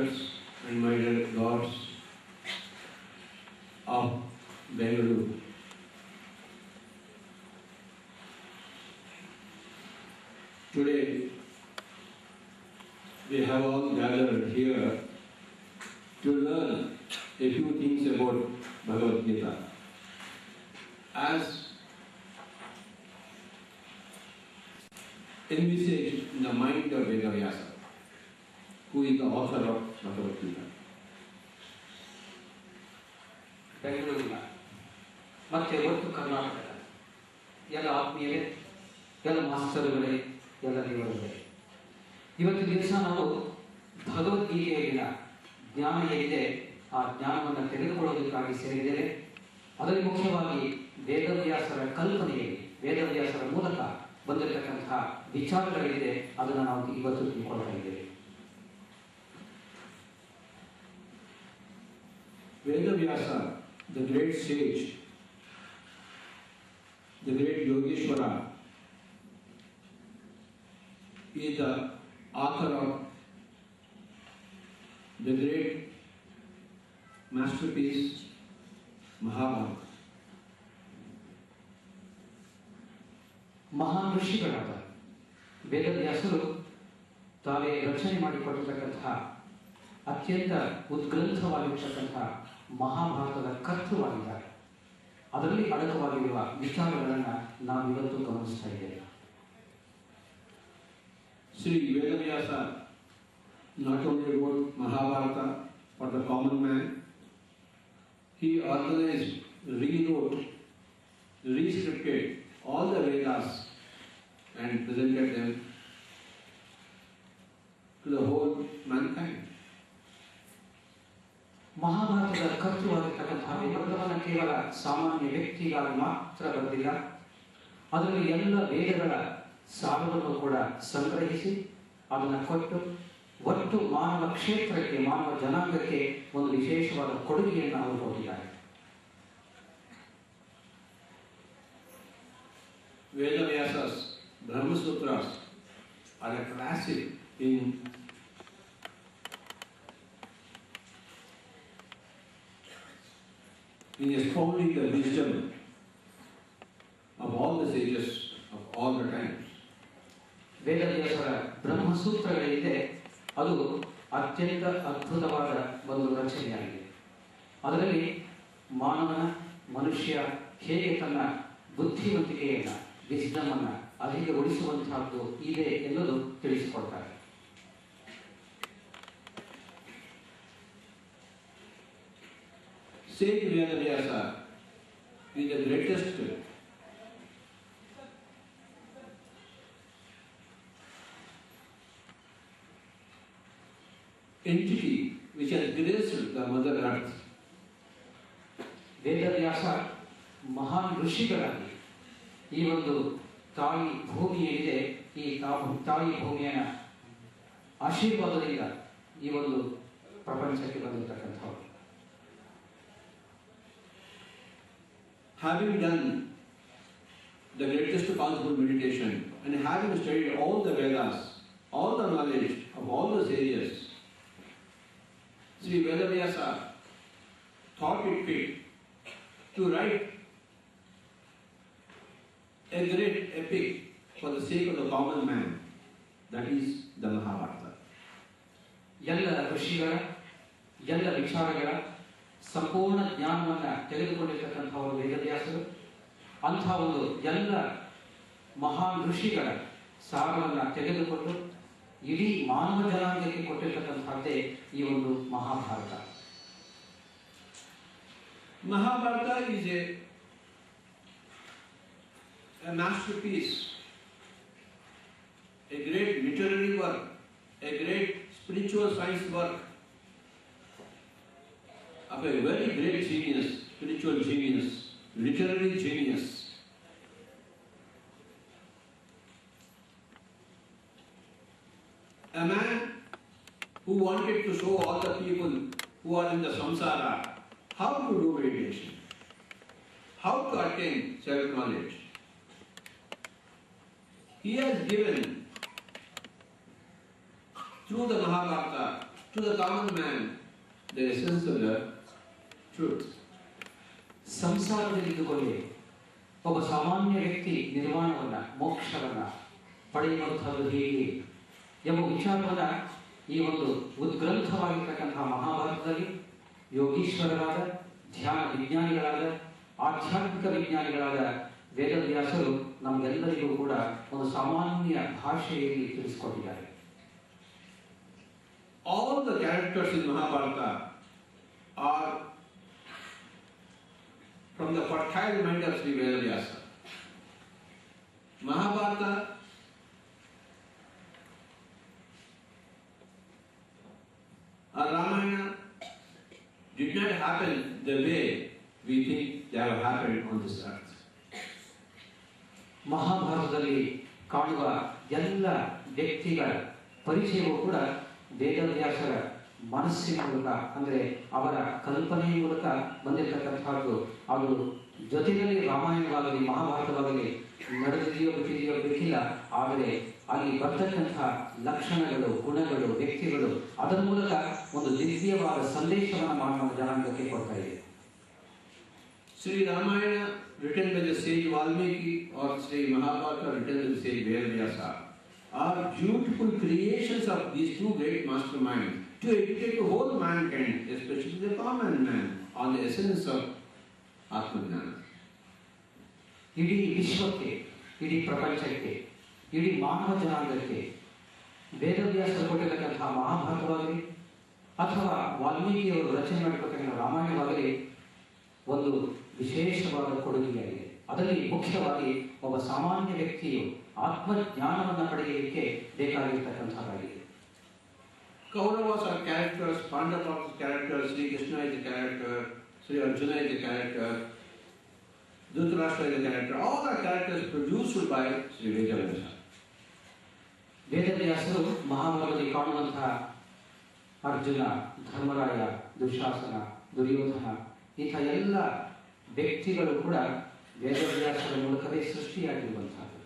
sisters and my dear gods of Bengaluru. Today, we have all gathered here to learn a few things about Bhagavad Gita. As envisaged in the mind of Vedavyasa, who is the author of Bhagavad Gita. ಬೆಂಗಳೂರಿನ ಮತ್ತೆ ಒಟ್ಟು ಕರ್ನಾಟಕದ ಎಲ್ಲ ಆತ್ಮೀಯರೇ, ಎಲ್ಲ ಮಾಸ್ತರುಗಳೇ, ಎಲ್ಲ ದೇವರುಗಳೇ, ಇವತ್ತಿನ ದಿವಸ ನಾವು ಭಗವದ್ಗೀತೆಯಲ್ಲಿನ ಜ್ಞಾನ ಏನಿದೆ ಆ ಜ್ಞಾನವನ್ನು ತೆಗೆದುಕೊಳ್ಳೋದಕ್ಕಾಗಿ ಸೇರಿದ್ದೇವೆ. ಅದರಲ್ಲಿ ಮುಖ್ಯವಾಗಿ ವೇದವ್ಯಾಸರ ಕಲ್ಪನೆಯಲ್ಲಿ ವೇದವ್ಯಾಸರ ಮೂಲಕ ಬಂದಿರತಕ್ಕಂತಹ ವಿಚಾರಗಳಿದೆ, ಅದನ್ನು ನಾವು ಇವತ್ತು ತಿಳ್ಕೊಳ್ತಾ ಇದ್ದೇವೆ. Vedavyasa, the great sage, the great Yogeshwara, is the author of the great masterpiece Mahabharata. ಮಹಾನ್ ಋಷಿಗಳಾದ ವೇದವ್ಯಾಸರು ತಾವೇ ರಚನೆ ಮಾಡಿಕೊಟ್ಟಿರತಕ್ಕಂತಹ ಅತ್ಯಂತ ಉತ್ಗ್ರಂಥವಾಗಿರ್ತಕ್ಕಂತಹ ಮಹಾಭಾರತದ ಕರ್ತೃವಾಗಿದ್ದಾರೆ. ಅದರಲ್ಲಿ ಅಡಕವಾಗಿರುವ ವಿಚಾರಗಳನ್ನು ನಾವು ಇವತ್ತು ಗಮನಿಸ್ತಾ ಇದ್ದೇವೆ. Sri Vedavyasa not only wrote Mahabharata for the common man, he organized, rewrote, rescripted all the Vedas and presented them to the whole mankind. ಮಹಾಭಾರತದ ಕರ್ತೃವಾಗಿರ್ತಕ್ಕಂತಹ ಗ್ರಂಥವನ್ನು ಕೇವಲ ಸಾಮಾನ್ಯ ವ್ಯಕ್ತಿಗಾಗಿ ಮಾತ್ರ ಬರೆದಿಲ್ಲ. ಅದರಲ್ಲಿ ಎಲ್ಲ ವೇದಗಳ ಸಾರವನ್ನು ಕೂಡ ಸಂಗ್ರಹಿಸಿ ಅದನ್ನು ಕೊಟ್ಟು ಒಟ್ಟು ಮಾನವ ಕ್ಷೇತ್ರಕ್ಕೆ, ಮಾನವ ಜನಾಂಗಕ್ಕೆ ಒಂದು ವಿಶೇಷವಾದ ಕೊಡುಗೆಯನ್ನು ಅವರು ಕೊಟ್ಟಿದ್ದಾರೆ. Vedavyasas Brahma Sutras are a classic in expounding the wisdom of all the sages of all the times. ವೇದವ್ಯಾಸರ ಬ್ರಹ್ಮಸೂತ್ರಗಳಿದೆ, ಅದು ಅತ್ಯಂತ ಅದ್ಭುತವಾದ ಒಂದು ರಚನೆಯಾಗಿದೆ. ಅದರಲ್ಲಿ ಮನುಷ್ಯ ಹೇಗೆ ತನ್ನ ಬುದ್ಧಿವಂತಿಕೆಯನ್ನು, ವಿಜ್ಞಾನವನ್ನು ಅಧಿಕಗೊಳಿಸುವಂತಹದ್ದು ಇದೆ ಎನ್ನುವುದು ತಿಳಿಸಿಕೊಡ್ತಾರೆ. Sage Vedavyasa is the greatest entity which has graced the Mother Earth. Vedavyasa ಮಹಾನ್ ಋಷಿಗಳಾಗಿ ಈ ಒಂದು ತಾಯಿ ಭೂಮಿ ಏನಿದೆ, ಈ ತಾಯಿ ಭೂಮಿಯ ಆಶೀರ್ವಾದದಿಂದ ಈ ಒಂದು ಪ್ರಪಂಚಕ್ಕೆ ಬಂದಿರತಕ್ಕಂಥವ್ರು. Having done the greatest possible meditation and having studied all the Vedas, all the knowledge of all the sages, Sri Vedavyasa thought it fit to write a great epic for the sake of the common man, that is the Mahabharata. ಎಲ್ಲ ಋಷಿಗಳ ಎಲ್ಲ ವಿಚಾರಗಳ ಸಂಪೂರ್ಣ ಜ್ಞಾನವನ್ನು ತೆಗೆದುಕೊಂಡಿರ್ತಕ್ಕಂಥವರು ವೇದವ್ಯಾಸರು. ಅಂಥ ಒಂದು ಎಲ್ಲ ಮಹಾನ್ ಋಷಿಗಳ ಸಾರವನ್ನು ತೆಗೆದುಕೊಂಡು ಇಡೀ ಮಾನವ ಜನಾಂಗಕ್ಕೆ ಕೊಟ್ಟಿರ್ತಕ್ಕಂಥದ್ದೇ ಈ ಒಂದು Mahabharata. Mahabharata is a masterpiece, a great literary work, a great spiritual science work of a very great genius, spiritual genius, literary genius. A man who wanted to show all the people who are in the samsara how to do meditation, how to attain self-knowledge. He has given, through the Mahabharata, to the common man the essence of the truth. ಸಂಸಾರದಲ್ಲಿದ್ದುಕೊಳ್ಳಿ ಒಬ್ಬ ಸಾಮಾನ್ಯ ವ್ಯಕ್ತಿ ನಿರ್ವಾಣವನ್ನ ಮೋಕ್ಷವನ್ನ ಪಡೆಯುವಂಥದ್ದು ಹೇಗೆ ಎಂಬ ವಿಚಾರವನ್ನ ಈ ಒಂದು ಉದ್ಗ್ರಂಥವಾಗಿರ್ತಕ್ಕಂತಹ ಮಹಾಭಾರತದಲ್ಲಿ ಯೋಗೀಶ್ವರರಾದ ಧ್ಯಾನ ವಿಜ್ಞಾನಿಗಳಾದ ಆಧ್ಯಾತ್ಮಿಕ ವಿಜ್ಞಾನಿಗಳಾದ ವೇದವ್ಯಾಸರು ನಮಗೆಲ್ಲರಿಗೂ ಕೂಡ ಒಂದು ಸಾಮಾನ್ಯ ಭಾಷೆಯಲ್ಲಿ ತಿಳಿಸಿಕೊಟ್ಟಿದ್ದಾರೆ. All the characters in Mahabharata are from the fertile mind of Sri Vedavyasa. Mahabharata or Ramayana did not happen the way we think they have happened on this earth. ಮಹಾಭಾರತದಲ್ಲಿ ಕಾಣುವ ಎಲ್ಲ ವ್ಯಕ್ತಿಗಳ ಪರಿಚಯವೂ ಕೂಡ ವೇದವ್ಯಾಸರ ಮನಸ್ಸಿನ ಮೂಲಕ ಅಂದರೆ ಅವರ ಕಲ್ಪನೆಯ ಮೂಲಕ ಬಂದಿರತಕ್ಕಂಥದ್ದು. ಅದು ಜೊತೆಯಲ್ಲಿ ರಾಮಾಯಣವಾಗಲಿ ಮಹಾಭಾರತವಾಗಲಿ ನಡೆದಿದೆಯೋ ಬಿಟ್ಟಿದೆಯೋ ಬೇಕಿಲ್ಲ, ಆದರೆ ಅಲ್ಲಿ ಬರ್ತಕ್ಕಂಥ ಲಕ್ಷಣಗಳು ಗುಣಗಳು ವ್ಯಕ್ತಿಗಳು ಅದರ ಮೂಲಕ ಒಂದು ದಿವ್ಯವಾದ ಸಂದೇಶವನ್ನು ಮಾನವ ಜನಾಂಗಕ್ಕೆ ಕೊಡ್ತಾ ಇದೆ. Sri Ramayana written by the sage Valmiki or Sri Mahabharata written by the sage Vedavyasa are beautiful creations of these two great masterminds to educate the whole mankind, especially the common man, on the essence of Atmajnana. ಇಡೀ ವಿಶ್ವಕ್ಕೆ, ಇಡೀ ಪ್ರಪಂಚಕ್ಕೆ, ಇಡೀ ಮಾನವ ಜನಾಂಗಕ್ಕೆ ವೇದವ್ಯಾಸರು ಕೊಟ್ಟಿರತಕ್ಕಂತಹ ಮಹಾಭಾರತವಾಗಲಿ ಅಥವಾ ವಾಲ್ಮೀಕಿಯವರು ರಚನೆ ಮಾಡಿರ್ತಕ್ಕಂಥ ರಾಮಾಯಣವಾಗಲಿ ಒಂದು ವಿಶೇಷವಾದ ಕೊಡುಗೆಯಾಗಿದೆ. ಅದರಲ್ಲಿ ಮುಖ್ಯವಾಗಿ ಒಬ್ಬ ಸಾಮಾನ್ಯ ವ್ಯಕ್ತಿಯು ಆತ್ಮಜ್ಞಾನವನ್ನು ಪಡೆಯಲಿಕ್ಕೆ ಬೇಕಾಗಿರ್ತಕ್ಕಂಥದ್ದಾಗಿದೆ. Kauravas are characters, Pandavas are characters, Sri Krishna is a character, Sri Arjuna is a character, Dhritarashtra is a character. All are characters produced by Sri Vedavyasa. ವೇದವ್ಯಾಸರು ಮಹಾಭಾರತದಲ್ಲಿ ಕಾಣುವಂತಹ ಅರ್ಜುನ, ಧರ್ಮರಾಯ, ದುಶಾಸನ, ದುರ್ಯೋಧನ ಇಂಥ ಎಲ್ಲ ವ್ಯಕ್ತಿಗಳು ಕೂಡ ವೇದವ್ಯಾಸರ ಮೂಲಕವೇ ಸೃಷ್ಟಿಯಾಗಿರುವಂತಹದ್ದು.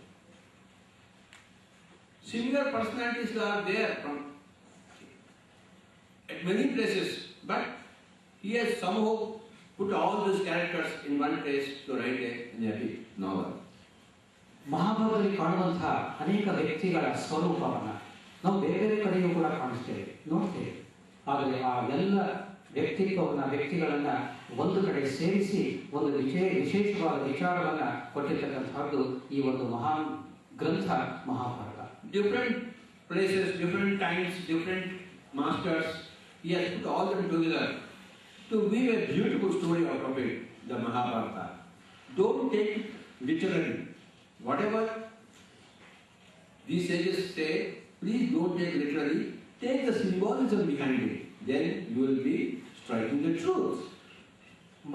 Similar personalities are there at many places, but he has somehow put all these characters in one place to write an epic novel. ಮಹಾಭಾರತದಲ್ಲಿ ಕಾಣುವಂತಹ ಅನೇಕ ವ್ಯಕ್ತಿಗಳ ಸ್ವರೂಪವನ್ನು ನಾವು ಬೇರೆ ಬೇರೆ ಕಡೆಯೂ ಕೂಡ ಕಾಣಿಸ್ತೇವೆ, ನೋಡ್ತೇವೆ. ಆದರೆ ಆ ಎಲ್ಲ ವ್ಯಕ್ತಿಗಳನ್ನ ಒಂದು ಕಡೆ ಸೇರಿಸಿ ಒಂದು ವಿಶೇಷವಾದ ವಿಚಾರವನ್ನ ಕೊಟ್ಟಿರ್ತಕ್ಕಂಥದ್ದು ಈ ಒಂದು ಮಹಾನ್ ಗ್ರಂಥ Mahabharata. Different places, different times, different masters, he has put all them together to weave a beautiful story out of it, the Mahabharata. Don't take it literally. Whatever these sages say, please don't take literally. Take the symbolism behind it. Then you will be striking the truth.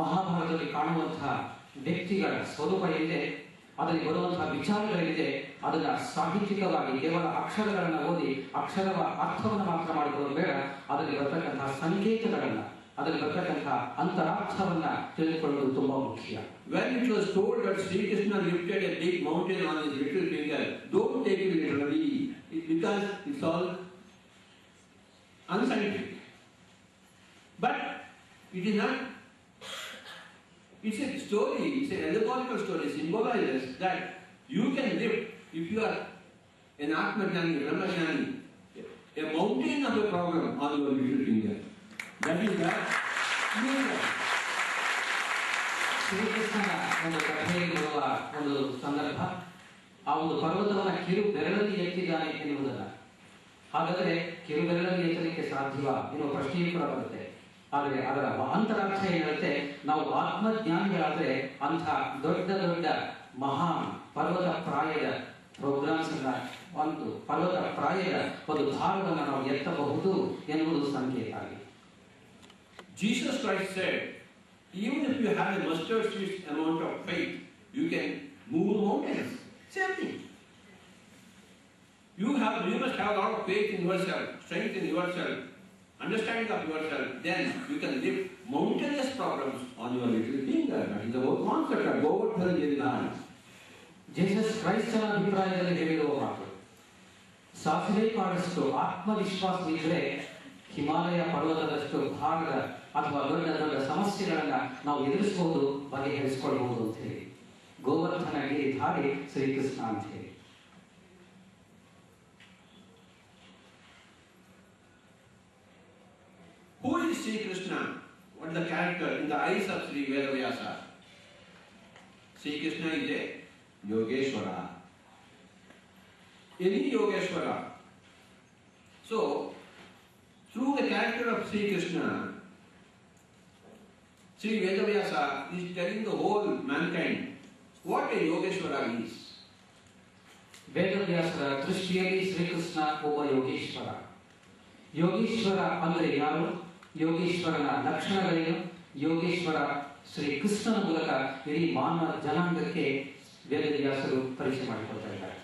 ಮಹಾಭಾರತದಲ್ಲಿ ಕಾಣುವಂತಹ ವ್ಯಕ್ತಿಗಳ ಸ್ವರೂಪ ಏನಿದೆ, ಅದರಲ್ಲಿ ಬರುವಂತಹ ವಿಚಾರಗಳಿದೆ, ಅದನ್ನ ಸಾಹಿತ್ಯಿಕವಾಗಿ ಕೇವಲ ಅಕ್ಷರಗಳನ್ನು ಓದಿ ಅಕ್ಷರದ ಅರ್ಥವನ್ನು ಮಾತ್ರ ಮಾಡಿಕೊಳ್ಳೋದು ಬೇಡ. ಅದರಲ್ಲಿ ಬರ್ತಕ್ಕಂತಹ ಸಂಕೇತಗಳನ್ನ, ಅದರಲ್ಲಿ ಬರ್ತಕ್ಕಂತಹ ಅಂತರಾರ್ಥವನ್ನ ತಿಳಿದುಕೊಳ್ಳುವುದು ತುಂಬಾ ಮುಖ್ಯ. When it was told that Sri Krishna lifted a big mountain on his little finger, don't take it literally, because it's all unscientific. But it is not. It's a story, it's an allegorical story, symbolizes that you can lift, if you are an Atmajnani, Brahmajnani, a mountain of a problem on your little finger. That is that. ಶ್ರೀಕೃಷ್ಣನ ಒಂದು ಕಥೆಯಲ್ಲಿ ಬರುವ ಒಂದು ಸಂದರ್ಭ, ಆ ಒಂದು ಪರ್ವತವನ್ನು ಕಿರು ಬೆರಳಲ್ಲಿ ಎತ್ತಿದ್ದಾನೆ ಎನ್ನುವುದಲ್ಲ. ಹಾಗಾದರೆ ಕಿರು ಬೆರಳಲ್ಲಿ ಎತ್ತಲಿಕ್ಕೆ ಸಾಧ್ಯವ ಎನ್ನುವ ಪ್ರಶ್ನೆಯೂ ಕೂಡ ಬರುತ್ತೆ. ಆದರೆ ಅದರ ಅಂತರಾರ್ಥ ಏನಿರುತ್ತೆ, ನಾವು ಆತ್ಮಜ್ಞಾನಿಗಳಾದರೆ ಅಂಥ ದೊಡ್ಡ ದೊಡ್ಡ ಮಹಾನ್ ಪರ್ವತ ಪ್ರಾಯದ ಪ್ರೋಗ್ರಾಮ್ಸ್ ಒಂದು ಪರ್ವತ ಪ್ರಾಯದ ಒಂದು ಭಾರವನ್ನು ನಾವು ಎತ್ತಬಹುದು ಎನ್ನುವುದು ಸಂಕೇತ ಆಗಿದೆ. Jesus Christ said, even if you have a mustard seed amount of faith, you can move mountains. Same thing. You must have a lot of faith in yourself, strength in yourself, understanding of yourself. Then you can lift mountainous problems on your little finger. That is the whole concept of Govardhan Giridhara. Jesus ಕ್ರೈಸ್ತನ ಅಭಿಪ್ರಾಯದಲ್ಲಿ ಹೇಳಿರುವ ಮಾತು, ಸಾಸಿವೆ ಕಾಳಷ್ಟು ಆತ್ಮವಿಶ್ವಾಸವಿದ್ದರೆ ಹಿಮಾಲಯ ಪರ್ವತದಷ್ಟು ಭಾರದ ಅಥವಾ ದೊಡ್ಡ ದೊಡ್ಡ ಸಮಸ್ಯೆಗಳನ್ನ ನಾವು ಎದುರಿಸಬಹುದು, ಬಗೆಹರಿಸಿಕೊಳ್ಳಬಹುದು ಅಂತ ಹೇಳಿ. ಗೋವರ್ಧನ ಗಿರಿಧಾರಿ ಶ್ರೀಕೃಷ್ಣ ಅಂತ ಹೇಳಿ. Who is Sri Krishna? What is the character in the eyes of Sri Vedavyasa? Sri Krishna is a Yogeshwara. Any Yogeshwara. So, through the character of Sri Krishna, Sri Vedavyasa is telling the whole mankind what a Yogeshwara is. ವೇದವ್ಯಾಸರ ದೃಷ್ಟಿಯಲ್ಲಿ ಶ್ರೀಕೃಷ್ಣ ಒಬ್ಬ ಯೋಗೀಶ್ವರ. ಯೋಗೀಶ್ವರ ಅಂದರೆ ಯಾರು? ಯೋಗೀಶ್ವರನ ಲಕ್ಷಣಗಳೇನು? ಯೋಗೀಶ್ವರ ಶ್ರೀಕೃಷ್ಣನ ಮೂಲಕ ಇಡೀ ಮಾನವ ಜನಾಂಗಕ್ಕೆ ವೇದವ್ಯಾಸರು ಪರಿಚಯ ಮಾಡಿಕೊಳ್ತಾ ಇದ್ದಾರೆ.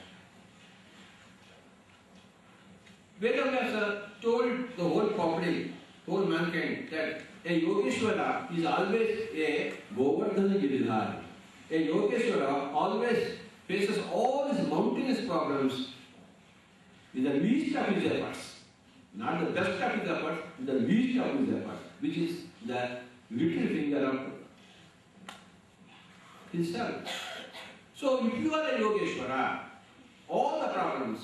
Vedavyasa told the whole population, whole mankind, that a Yogeshwara is always a Govardhana Giridhari. A Yogeshwara always faces all his mountainous problems with the least of his efforts. Not the best of his efforts, the least of his efforts, which is the little finger of himself. So if you are a Yogeshwara, all the problems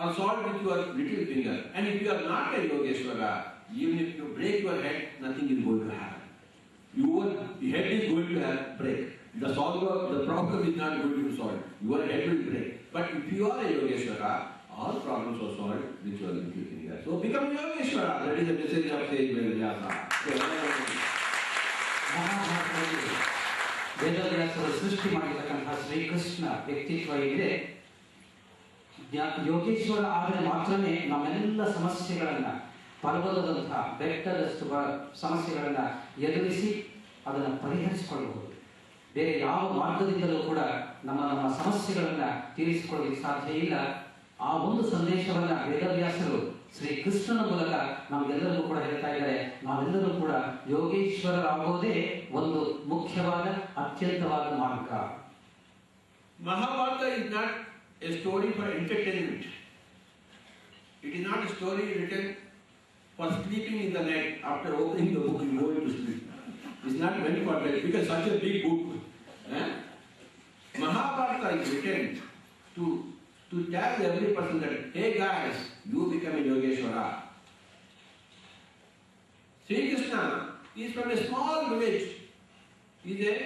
are solved with your little finger. And if you are not a Yogeshwara, even if you break your head, nothing is going to happen. Your head is going to break. The problem is not going to be solved. Your head will break. But if you are a Yogeshwara, all problems are solved with your little finger. So become Yogeshwara. That is the message of Sri Vedavyasa. ವೇದವ್ಯಾಸರು ಸೃಷ್ಟಿ ಮಾಡಿರ್ತಕ್ಕಂತಹ ಶ್ರೀಕೃಷ್ಣ ವ್ಯಕ್ತಿತ್ವ ಇದೆ. ಯೋಗೇಶ್ವರ ಆದರೆ ಮಾತ್ರನೇ ನಮ್ಮೆಲ್ಲ ಸಮಸ್ಯೆಗಳನ್ನ, ಪರ್ವತದಂತಹ ಬೆಟ್ಟದಷ್ಟು ಸಮಸ್ಯೆಗಳನ್ನ ಎದುರಿಸಿ ಅದನ್ನು ಪರಿಹರಿಸಿಕೊಳ್ಳಬಹುದು. ಬೇರೆ ಯಾವ ಮಾರ್ಗದಿಂದಲೂ ಕೂಡ ನಮ್ಮ ಸಮಸ್ಯೆಗಳನ್ನ ತೀರಿಸಿಕೊಳ್ಳಲಿಕ್ಕೆ ಸಾಧ್ಯ ಇಲ್ಲ. ಆ ಒಂದು ಸಂದೇಶವನ್ನ ವೇದವ್ಯಾಸರು ಶ್ರೀಕೃಷ್ಣನ ಮೂಲಕ ನಮಗೆಲ್ಲರಿಗೂ ಕೂಡ ಹೇಳ್ತಾ ಇದ್ದಾರೆ. ನಾವೆಲ್ಲರೂ ಕೂಡ ಯೋಗೇಶ್ವರರಾಗೋದೇ ಒಂದು ಮುಖ್ಯವಾದ ಅತ್ಯಂತವಾದ ಮಾರ್ಗ. Mahabharata is not a story for entertainment. It is not a story written for sleeping in the night after opening the book and going to sleep. It's not meant for that, because such a big book. Mahabharata is written to tell every person that, hey guys, you become a Yogeshwara. Sri Krishna is from a small village. He is a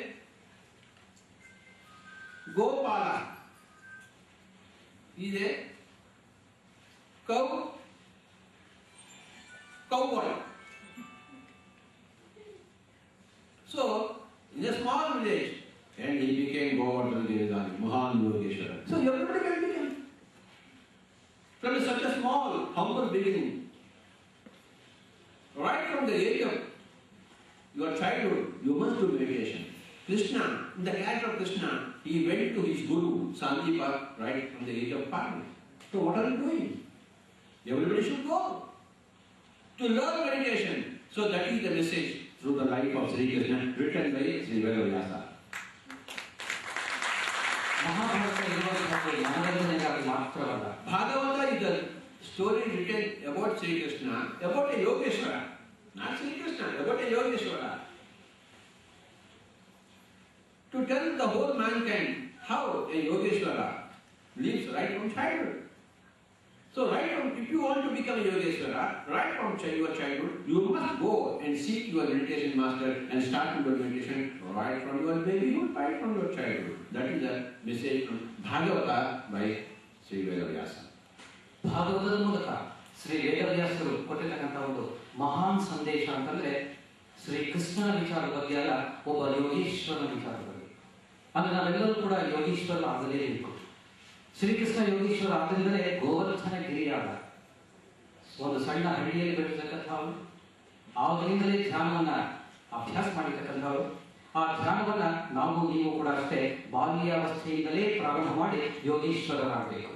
Gopala. He is a cowboy. So, in a small village, and he became Govardhana Giridhari, Mahan Yogeshwara. So everybody can become. From such a small, humble beginning, right from the age of your childhood, you must do meditation. Krishna, in the character of Krishna, he went to his guru, Sandipa, right from the age of 5. So what are you doing? Everybody should go to learn meditation. So that is the message through the life of Sri Krishna, written by Sri Vedavyasa. Bhagavata is the story written about Sri Krishna, about a Yogeshwara. Not Sri Krishna, about a Yogeshwara. To tell the whole mankind how a Yogeshwara lives right from childhood. So if you want to become a Yogeshwara, right from your childhood, you must go and seek your meditation master and start your meditation right from your babyhood, right from your childhood. That is the message from Bhagavata by Sri Vedavyasa. ಭಾಗವತದ ಮೂಲಕ ಶ್ರೀ ವೇದವ್ಯಾಸರು ಕೊಟ್ಟಿರ್ತಕ್ಕಂಥ ಒಂದು ಮಹಾನ್ ಸಂದೇಶ ಅಂತಂದ್ರೆ ಶ್ರೀಕೃಷ್ಣನ ವಿಚಾರದ ಬಗ್ಗೆ ಅಲ್ಲ, ಒಬ್ಬ ಯೋಗೀಶ್ವರನ ವಿಚಾರದ ಬಗ್ಗೆ. ಅಂದ್ರೆ ನಾವೆಲ್ಲರೂ ಕೂಡ ಯೋಗೀಶ್ವರ ಆಗಲೇಬೇಕು. ಶ್ರೀಕೃಷ್ಣ ಯೋಗೀಶ್ವರ ಆದ್ದರಿಂದಲೇ ಗೋವರ್ಧನ ಗಿರಿಯಾದ ಒಂದು ಸಣ್ಣ ಹಳ್ಳಿಯಲ್ಲಿ ಬೆಳೆಸತಕ್ಕಂಥವ್ರು, ಆವಾಗಿಂದಲೇ ಧ್ಯಾನವನ್ನ ಅಭ್ಯಾಸ ಮಾಡಿರ್ತಕ್ಕಂಥವ್ರು. ಆ ಧ್ಯಾನವನ್ನ ನಾವು ನೀವು ಕೂಡ ಅಷ್ಟೇ ಬಾಲ್ಯಾವಸ್ಥೆಯಿಂದಲೇ ಪ್ರಾರಂಭ ಮಾಡಿ ಯೋಗೀಶ್ವರರಾಗಬೇಕು.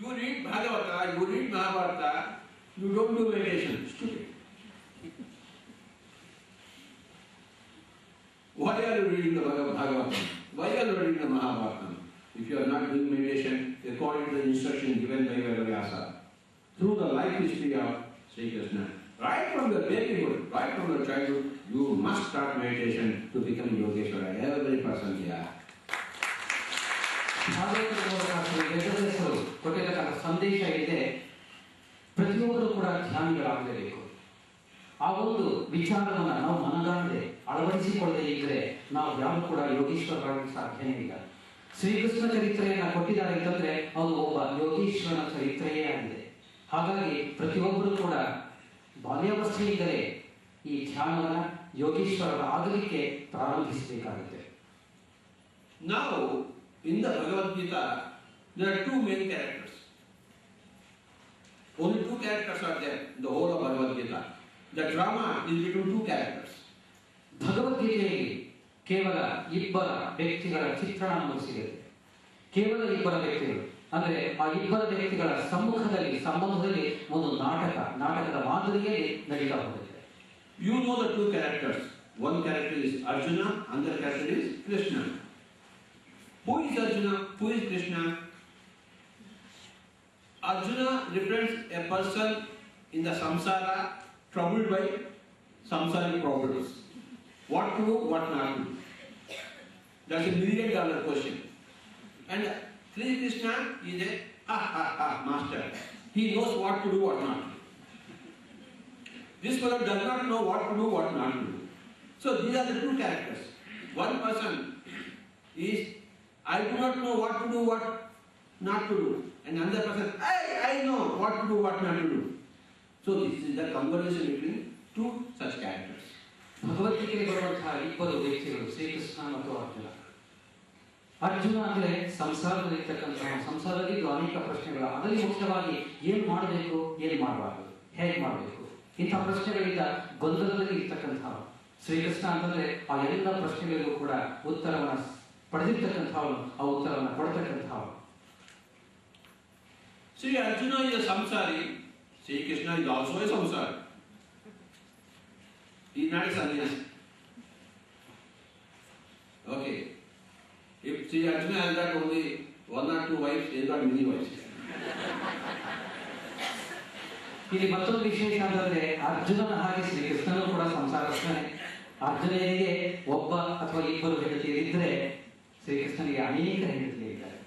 You read Bhagavata, you read Mahabharata, you don't do meditation. Stupid. Why are you reading the Bhagavatam? Why are you reading the Mahabharata? if you are not doing meditation according to the instruction given by Vedavyasa, through the life history of Sri Krishna, right from the babyhood, right from the childhood, you must start meditation to become Yogeshwara. Every person here. ವೇದವ್ಯಾಸರು ಕೊಟ್ಟಿರತಕ್ಕಂಥ ಸಂದೇಶ ಇದೆ, ಪ್ರತಿಯೊಬ್ಬರು ಕೂಡ ಧ್ಯಾನಿಗಳಾಗಲೇಬೇಕು. ಆ ಒಂದು ವಿಚಾರವನ್ನು ನಾವು ಮನಗಾಣದೆ ಅಳವಡಿಸಿಕೊಳ್ಳದೆ ಇದ್ದರೆ ನಾವು ಯಾರು ಕೂಡ ಯೋಗೀಶ್ವರರಾಗಲು ಸಾಧ್ಯನೇ ಇಲ್ಲ. ಶ್ರೀಕೃಷ್ಣ ಚರಿತ್ರೆಯನ್ನು ಕೊಟ್ಟಿದ್ದಾರೆ ಅಂತಂದ್ರೆ ಅದು ಒಬ್ಬ ಯೋಗೀಶ್ವರನ ಚರಿತ್ರೆಯೇ ಆಗಿದೆ. ಹಾಗಾಗಿ ಪ್ರತಿಯೊಬ್ಬರು ಕೂಡ ಬಾಲ್ಯಾವಸ್ಥೆಯಿಂದಲೇ ಈ ಧ್ಯಾನವನ್ನು ಯೋಗೀಶ್ವರರ ಆಗಲಿಕ್ಕೆ ಪ್ರಾರಂಭಿಸಬೇಕಾಗುತ್ತೆ. Now, in the Bhagavad Gita, there are two main characters. Only two characters are there in the whole of Bhagavad Gita. The drama is between two characters. ಭಗವದ್ಗೀತೆಯಲ್ಲಿ ಕೇವಲ ಇಬ್ಬರ ವ್ಯಕ್ತಿಗಳ ಚಿತ್ರಣ ನಮಗೆ ಸಿಗುತ್ತೆ. ಕೇವಲ ಇಬ್ಬರ ವ್ಯಕ್ತಿಗಳು ಅಂದ್ರೆ ಆ ಇಬ್ಬರ ವ್ಯಕ್ತಿಗಳ ಸಮ್ಮುಖದಲ್ಲಿ ಸಂಬಂಧದಲ್ಲಿ ಒಂದು ನಾಟಕದ ಮಾದರಿಯಲ್ಲಿ ನಡೀತಾ ಹೋಗುತ್ತೆ. You know the two characters. One character is Arjuna, another character is Krishna. Who is Arjuna? Who is Krishna? Arjuna represents a person in the samsara troubled by samsaric problems. What to do, what not to do. That's $1 million question. And Sri Krishna is a master. He knows what to do, what not to do. This fellow does not know what to do, what not to do. So these are the two characters. One person is, I do not know what to do, what not to do. And another person, I know what to do, what not to do. So this is the conversation between two such characters. ಭಗವದ್ಗೀತೆಗೆ ಬರುವಂತಹ ಇಬ್ಬರು ವ್ಯಕ್ತಿಗಳು ಶ್ರೀಕೃಷ್ಣ ಮತ್ತು ಅರ್ಜುನ. ಅರ್ಜುನ ಅಂದ್ರೆ ಸಂಸಾರದಲ್ಲಿ ಅನೇಕ ಪ್ರಶ್ನೆಗಳು, ಅದರಲ್ಲಿ ಮುಖ್ಯವಾಗಿ ಏನ್ ಮಾಡಬೇಕು, ಏನ್ ಮಾಡಬಾರದು, ಹೇಗೆ ಮಾಡಬೇಕು, ಇಂಥ ಪ್ರಶ್ನೆಗಳಿಂದ ಗೊಂದಲದಲ್ಲಿ ಇರ್ತಕ್ಕಂಥವು. ಶ್ರೀಕೃಷ್ಣ ಅಂತಂದ್ರೆ ಆ ಎಲ್ಲ ಪ್ರಶ್ನೆಗಳಿಗೂ ಕೂಡ ಉತ್ತರವನ್ನು ಪಡೆದಿರ್ತಕ್ಕಂಥವನು, ಆ ಉತ್ತರವನ್ನು ಕೊಡ್ತಕ್ಕಂಥವನು. Sri Arjuna is a samsari. Sri Krishna is also a samsari. He is not a sannyasi. Okay. If Sri Arjuna has got only one or two wives, he has got many wives. ಇಲ್ಲಿ ಮತ್ತೊಂದು ವಿಶೇಷ ಅಂತಂದ್ರೆ ಅರ್ಜುನನ ಹಾಗೆ ಶ್ರೀಕೃಷ್ಣನು ಕೂಡ ಸಂಸಾರಸ್ಥನೇ. ಅರ್ಜುನನಿಗೆ ಒಬ್ಬ ಅಥವಾ ಇಬ್ಬರು ಹೆಂಡತಿಯರಿದ್ದರೆ ಶ್ರೀಕೃಷ್ಣನಿಗೆ ಅನೇಕ ಹೆಂಡತಿಯರಿದ್ದಾರೆ.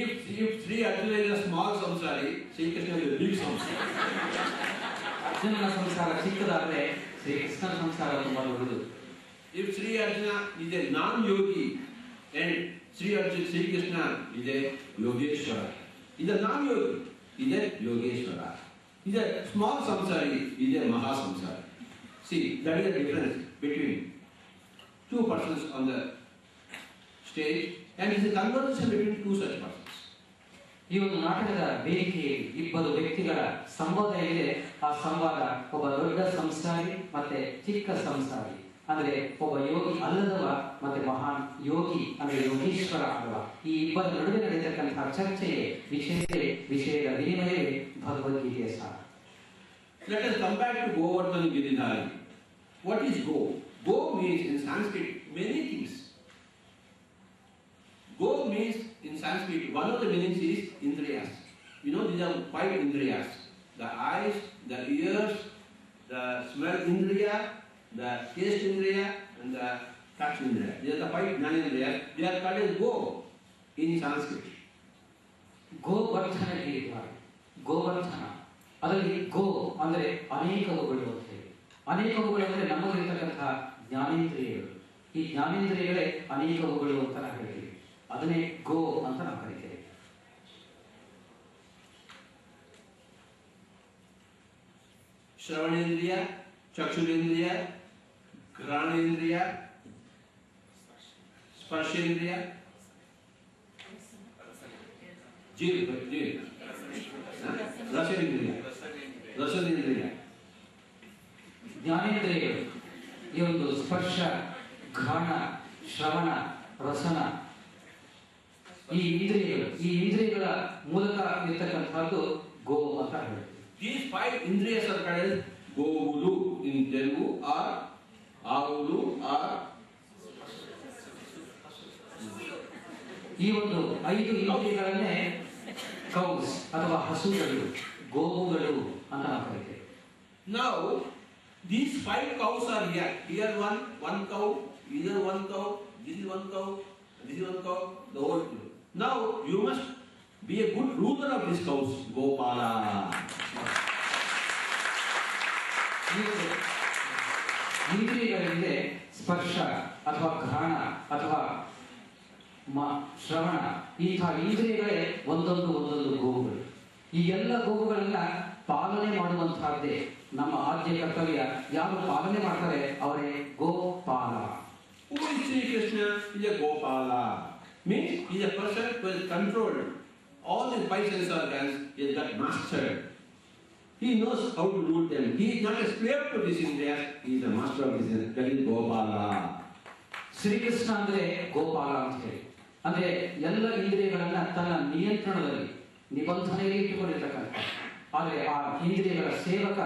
If Sri Arjuna is a small samsari, Sri Krishna is a big samsari. ಅರ್ಜುನನ ಸಂಸಾರ ಚಿಕ್ಕದಾದ್ರೆ ಶ್ರೀಕೃಷ್ಣನ ಸಂಸಾರ ತುಂಬಾ ದೊಡ್ಡದು. If Sri Arjuna is a non-yogi and Sri Krishna is a Yogeshwara. He is a non-yogi, he is a Yogeshwara. He is a small samsari, he is a Mahasamsari. See, that is the difference between two persons on the stage, and it is a conversation between two such persons. ಈ ಒಂದು ನಾಟಕದ ವೇದಿಕೆಯಲ್ಲಿ ಇಬ್ಬರು ವ್ಯಕ್ತಿಗಳ ಸಂವಾದ ಇದೆ. ಆ ಸಂವಾದ ಒಬ್ಬ ದೊಡ್ಡ ಸಂಸಾರಿ ಮತ್ತೆ ಚಿಕ್ಕ ಸಂಸಾರಿ, ಅಂದ್ರೆ ಒಬ್ಬ ಯೋಗಿ ಅಲ್ಲದವ ಮತ್ತೆ ಮಹಾನ್ ಯೋಗಿ ಅಂದ್ರೆ ಯೋಗೀಶ್ವರ ಅಲ್ಲವ. ಈ ಇಬ್ಬರ ನಡುವೆ ನಡೆಯತಕ್ಕಂತಹ ಚರ್ಚೆಯೇ ವಿಷಯದ ವಿನಿಮಯವೇ ಭಗವದ್ಗೀತೆಯ ಸಾರ. Let us come back to Govardhan Giridhari. What is Go? Go means in Sanskrit many things. Go means in Sanskrit, one of the meanings is Indriyas. You know, these are 5 Indriyas. The eyes, the ears, the smell Indriya, the taste Indriya, and the touch Indriya. These are the 5 Jnanendriyas. They are called as Go in Sanskrit. Govardhana Giridhari, Govardhana, ಅದರಲ್ಲಿ ಗೋ ಅಂದರೆ ಅನೇಕವುಗಳು ಅಂತ ಹೇಳಿ. ಅನೇಕವುಗಳು ಅಂದರೆ ನಮ್ಮಲ್ಲಿರ್ತಕ್ಕಂತಹ ಜ್ಞಾನೇಂದ್ರಿಯಗಳು. ಈ ಜ್ಞಾನೇಂದ್ರಿಯಗಳೇ ಅನೇಕವುಗಳು ಅಂತ ನಾವು ಹೇಳ್ತೀವಿ. ಅದನ್ನೇ ಗೋ ಅಂತ ನಾವು ಕರಿತೇವೆ. ಶ್ರವಣೇಂದ್ರಿಯ, ಚಕ್ಷುರೇಂದ್ರಿಯ, ಘ್ರಾಣೇಂದ್ರಿಯ, ಸ್ಪರ್ಶೇಂದ್ರಿಯ, ರಸನೇಂದ್ರಿಯ. ಜ್ಞಾನೇಂದ್ರಿಯಗಳು ಈ ಒಂದು ಸ್ಪರ್ಶ, ಘ್ರಾಣ, ಶ್ರವಣ, ರಸನ, ಈ ಇಂದ್ರಿಯಗಳ ಮೂಲಕ ಇರ್ತಕ್ಕಂಥದ್ದು ಗೋ ಅಂತ ಹೇಳ್ತೀವಿ. These 5 indriyas are called ಗೋವುಲು in Telugu or ಆವುಲು or ಈ ಒಂದು 5 ಇಂದ್ರಿಯಗಳನ್ನೇ ಕೌಸ್ ಅಥವಾ ಹಸುಗಳು, ಗೋವುಗಳು ಅಂತ ನಾವು ಕರಿತೇವೆ. Now, these 5 cows are here. Here one cow, either one cow, this is one cow, this is one cow, the whole thing. Now, you must be a good ruler of these cows, Gopala. ಇಂದ್ರಿಯಗಳಿಂದ ಸ್ಪರ್ಶ ಅಥವಾ ಘ್ರಾಣ ಅಥವಾ ಶ್ರವಣ, ಇಂತಹ ಇಂದ್ರಿಯಗಳೇ ಒಂದೊಂದು ಗೋವುಗಳು. ಈ ಎಲ್ಲ ಗೋವುಗಳನ್ನ ಪಾಲನೆ ಮಾಡುವಂತಹದ್ದೇ ನಮ್ಮ ಆದ್ಯ ಕರ್ತವ್ಯ. ಯಾರು ಪಾಲನೆ ಮಾಡ್ತಾರೆ ಅವರೇ Gopala. Who is Sri Krishna? Is a Gopala. Means he is a person who has controlled all his 5 sense organs. He is that master. He knows how to rule them. He is not a slave to these indriyas. He is a master of these. That is Gopala. Shrikrishna ಅಂದ್ರೆ ಗೋಪಾಲ ಅಂತ ಹೇಳಿ, ಅಂದ್ರೆ ಎಲ್ಲ ಇಂದ್ರಿಯಗಳನ್ನ ತನ್ನ ನಿಯಂತ್ರಣದಲ್ಲಿ ನಿಬಂಧನೆಯಲ್ಲಿ ಇಟ್ಟುಕೊಂಡಿರ್ತಕ್ಕಂಥ. ಆದರೆ ಆ ಇಂದ್ರಿಯಗಳ ಸೇವಕ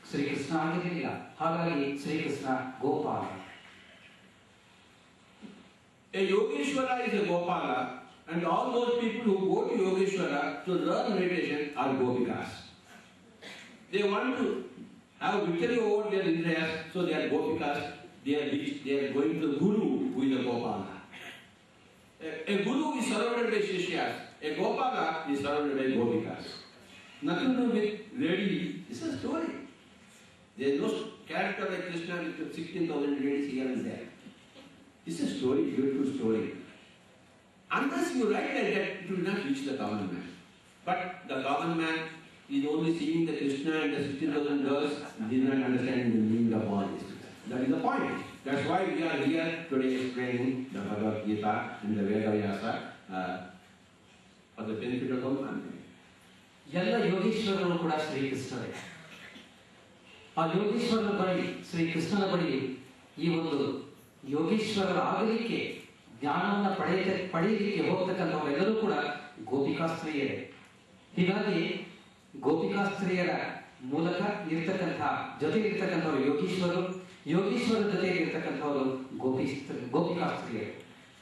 ಶ್ರೀಕೃಷ್ಣ ಆಗಿರಲಿಲ್ಲ. ಹಾಗಾಗಿ Shrikrishna Gopala. A Yogeshwara is a Gopala, and all those people who go to Yogeshwara to learn meditation are Gopikas. They want to have victory over their indriyas, so they are Gopikas. They are going to the Guru, who is a Gopala. A Guru is surrounded by Shishyas. A Gopala is surrounded by Gopikas. Nothing to do with lady. It's a story. There is no character like Krishna with 16,000 ladies here and there. It's a story, beautiful story. Unless you write like that, it will not reach the common man. But the common man is only seeing the Krishna and the 16,000 girls, did not understand the meaning of all this. That is the point. That's why we are here today explaining the Bhagavad Gita and the Veda Vyasa for the benefit of all mankind. ಎಲ್ಲ ಯೋಗೀಶ್ವರರು ಕೂಡ ಶ್ರೀಕೃಷ್ಣರೇ. ಆ ಯೋಗೀಶ್ವರನ ಬಳಿ, ಶ್ರೀಕೃಷ್ಣನ ಬಳಿ ಈ ಒಂದು ಯೋಗೀಶ್ವರರ ಆಗಲಿಕ್ಕೆ, ಜ್ಞಾನವನ್ನು ಪಡೆಯಲಿಕ್ಕೆ ಹೋಗ್ತಕ್ಕಂಥವರೆಲ್ಲರೂ ಕೂಡ ಗೋಪಿಕಾಸ್ತ್ರೀಯರೇ. ಹೀಗಾಗಿ ಗೋಪಿಕಾಸ್ತ್ರೀಯರ ಮೂಲಕ ಜೊತೆ ಇರ್ತಕ್ಕಂಥವ್ರು ಯೋಗೀಶ್ವರರು, ಯೋಗೀಶ್ವರ ಜೊತೆ ಇರ್ತಕ್ಕಂಥವರು ಗೋಪಿಕಾಸ್ತ್ರೀಯರು.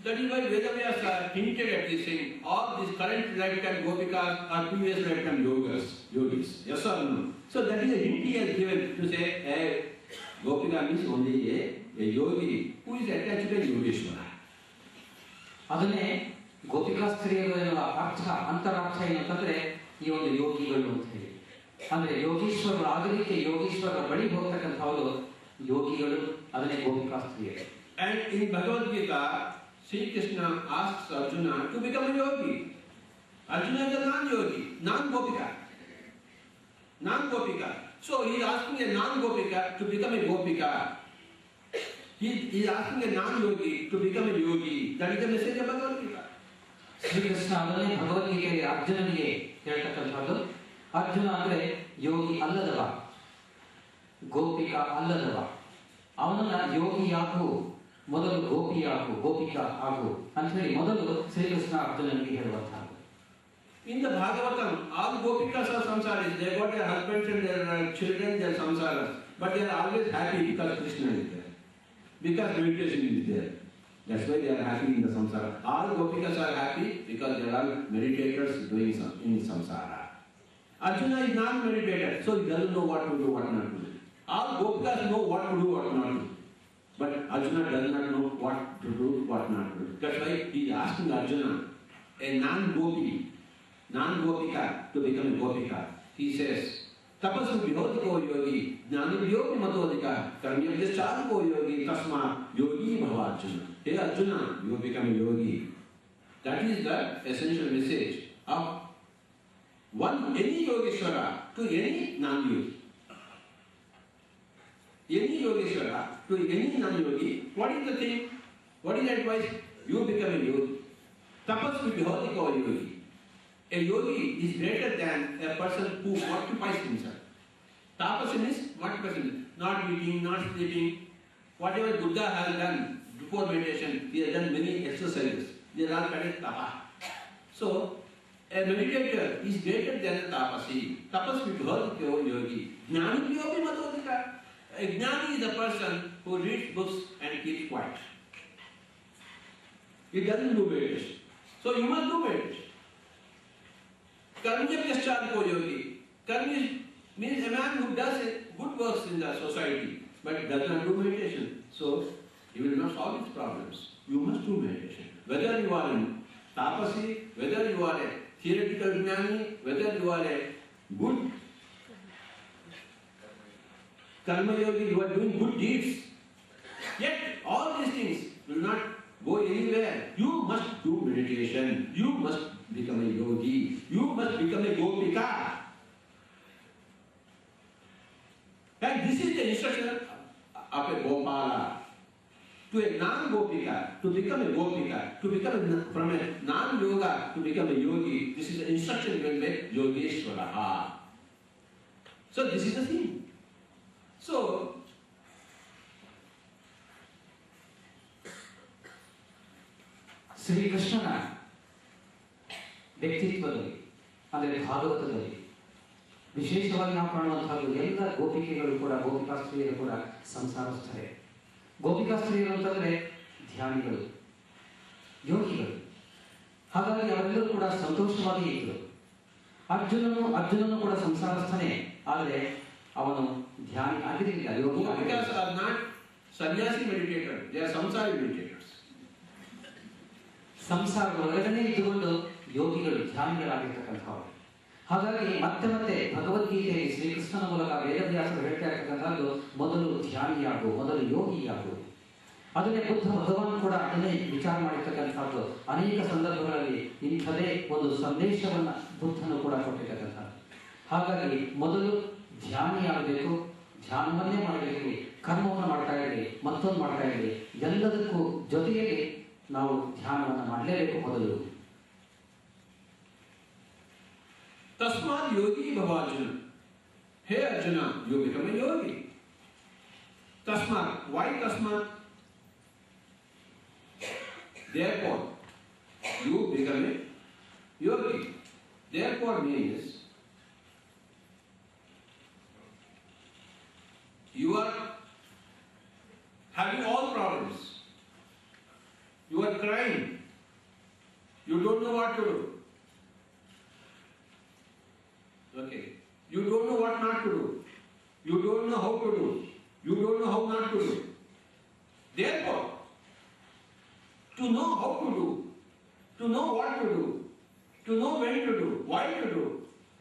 That is why Vedavyasa hinted at this thing. All these current lifetime Gopikas are previous lifetime yogis. Yes or no? So that is a hint he has given to say, hey, Gopika means only a yogi who is attached to a Yogeshwara. ಅದನ್ನೇ ಗೋಪಿಕಾಸ್ತ್ರೀಯರು ಎನ್ನುವ ಅರ್ಥ, ಅಂತರಾರ್ಥ ಏನಂತಂದ್ರೆ ಈ ಒಂದು ಯೋಗಿಗಳು ಅಂತ ಹೇಳಿ. ಅಂದ್ರೆ ಯೋಗೀಶ್ವರರು ಆಗಲಿಕ್ಕೆ ಯೋಗೀಶ್ವರರ ಬಳಿ ಹೋಗ್ತಕ್ಕಂಥವರು ಯೋಗಿಗಳು, ಅದನ್ನೇ ಗೋಪಿಕಾಸ್ತ್ರೀಯರು. And in Bhagavad Gita, Sri Krishna asks Arjuna to become a yogi. Arjuna is a non-yogi, non-gopika. Non-gopika. So he is asking a non-gopika to become a gopika. He is asking a non-yogi to become a yogi. That is the message of Bhagavad Gita. Shrikrishna ಅದನ್ನೇ ಭಗವದ್ಗೀತೆಯಲ್ಲಿ ಅರ್ಜುನನಿಗೆ ಹೇಳ್ತಕ್ಕಂಥದ್ದು. ಅರ್ಜುನ ಅಂದ್ರೆ ಯೋಗಿ ಅಲ್ಲದವ, ಗೋಪಿಕಾ ಅಲ್ಲದವ. ಅವನನ್ನ ಯೋಗಿಯಾಗು, ಮೊದಲು ಗೋಪಿಕಾ ಆಗು ಅಂತ ಹೇಳಿ ಮೊದಲು ಶ್ರೀಕೃಷ್ಣ ಅರ್ಜುನನಿಗೆ ಹೇಳುವಂತಹ. In the Bhagavatam, all gopikas are samsaris. They got their husbands and their children, they are samsaras. But they are always happy because Krishna is there. Because meditation is there. That's why they are happy in the samsara. All gopikas are happy because they are all meditators doing in samsara. Arjuna is not meditator, so he doesn't know what to do, what not to do. All gopikas know what to do, what not to do. But Arjuna does not know what to do, what not to do. That's why he is asking Arjuna, a non-gopika to become a gopika. He says, Tapasu bhihodiko yogi, jnani yogi matodika, karmya vyachariko yogi, tasma yogi bhava Arjuna. Hey Arjuna, you become a yogi. That is the essential message of any Yogeshwara to any non-yogi. Any Yogeshwara to any non-yogi, what is the thing? What is the advice? You become a yogi. Tapasu bhihodiko yogi. A yogi is greater than a person who occupies himself. Tapasya means what person is? Not eating, not sleeping. Whatever Buddha has done before meditation, he has done many exercises. They are all called tapa. So, a meditator is greater than a tapasi. Tapasya bhihodiko yogi. Jnani yogi matodika. A jnani is a person who reads books and keeps quiet. He doesn't do meditation. So you must do meditation. Karmya Paschatko yogi. Karmi means a man who does good works in the society but does not do meditation. So he will not solve his problems. You must do meditation. Whether you are a tapasi, whether you are a theoretical jnani, whether you are a good karma yogi, you are doing good deeds. Yet all these things will not go anywhere. You must do meditation. You must become a yogi. You must become a gopika. And this is the instruction of a gopala. To a non-gopika, to become a gopika, to become from a non-yoga to become a yogi, this is the instruction given by Yogeshwaraha. So this is the thing. So, ಶ್ರೀಕೃಷ್ಣನ ವ್ಯಕ್ತಿತ್ವದಲ್ಲಿ ಅಂದರೆ ಭಾಗವತದಲ್ಲಿ ವಿಶೇಷವಾಗಿ ನಾವು ಕಾಣುವಂತಹದ್ದು ಎಲ್ಲ ಗೋಪಿಕೆಗಳು ಕೂಡ ಗೋಪಿಕಾಸ್ತ್ರೀಯರು ಕೂಡ ಸಂಸಾರಸ್ಥರೇ. ಗೋಪಿಕಾಸ್ತ್ರೀಯರು ಅಂತಂದರೆ ಧ್ಯಾನಿಗಳು, ಯೋಗಿಗಳು. ಹಾಗಾಗಿ ಅವರೆಲ್ಲರೂ ಕೂಡ ಸಂತೋಷವಾಗಿ ಇದ್ದರು. ಅರ್ಜುನನು ಕೂಡ ಸಂಸಾರಸ್ಥನೇ, ಆದರೆ ಅವನು ಧ್ಯಾನಿ ಆಗಿರಲಿಲ್ಲ, Yogi gopikas are not sannyasi meditators, they are samsari meditators. ಸಂಸಾರದ ಒಳಗಡೆ ಇದ್ದುಕೊಂಡು ಯೋಗಿಗಳು ಧ್ಯಾನಿಗಳಾಗಿರ್ತಕ್ಕಂಥವ್ರು. ಹಾಗಾಗಿ ಮತ್ತೆ ಮತ್ತೆ ಭಗವದ್ಗೀತೆಯಲ್ಲಿ ಶ್ರೀಕೃಷ್ಣನ ಮೂಲಕ ವೇದವ್ಯಾಸರು ಹೇಳ್ತಾ ಇರ್ತಕ್ಕಂಥದ್ದು ಮೊದಲು ಧ್ಯಾನಿಯಾಗು, ಮೊದಲು ಯೋಗಿಯಾಗು. ಅದನ್ನೇ ಬುದ್ಧ ಭಗವಾನ್ ಕೂಡ ಅದನ್ನೇ ವಿಚಾರ ಮಾಡಿರ್ತಕ್ಕಂಥದ್ದು. ಅನೇಕ ಸಂದರ್ಭಗಳಲ್ಲಿ ಇಂಥದೇ ಒಂದು ಸಂದೇಶವನ್ನು ಬುದ್ಧನು ಕೂಡ ಕೊಟ್ಟಿರ್ತಕ್ಕಂಥದ್ದು. ಹಾಗಾಗಿ ಮೊದಲು ಧ್ಯಾನಿಯಾಗಬೇಕು, ಧ್ಯಾನವನ್ನೇ ಮಾಡಬೇಕು, ಕರ್ಮವನ್ನು ಮಾಡ್ತಾ ಇರಲಿ, ಮತ್ತೊಂದು ಮಾಡ್ತಾ ಇರಲಿ, ಎಲ್ಲದಕ್ಕೂ ಜೊತೆಯಲ್ಲಿ ನಾವು ಧ್ಯಾನವನ್ನು ಮಾಡಲೇಬೇಕು ಮೊದಲು. Tasmat yogi bhava Arjuna. Hey Arjuna, you become a yogi. Tasmat. Why tasmat? Therefore, you become a yogi. Therefore means you are having all problems. You are crying. You don't know what to do. Okay. You don't know what not to do. You don't know how to do. You don't know how not to do. Therefore, to know how to do, to know what to do, to know when to do, why to do,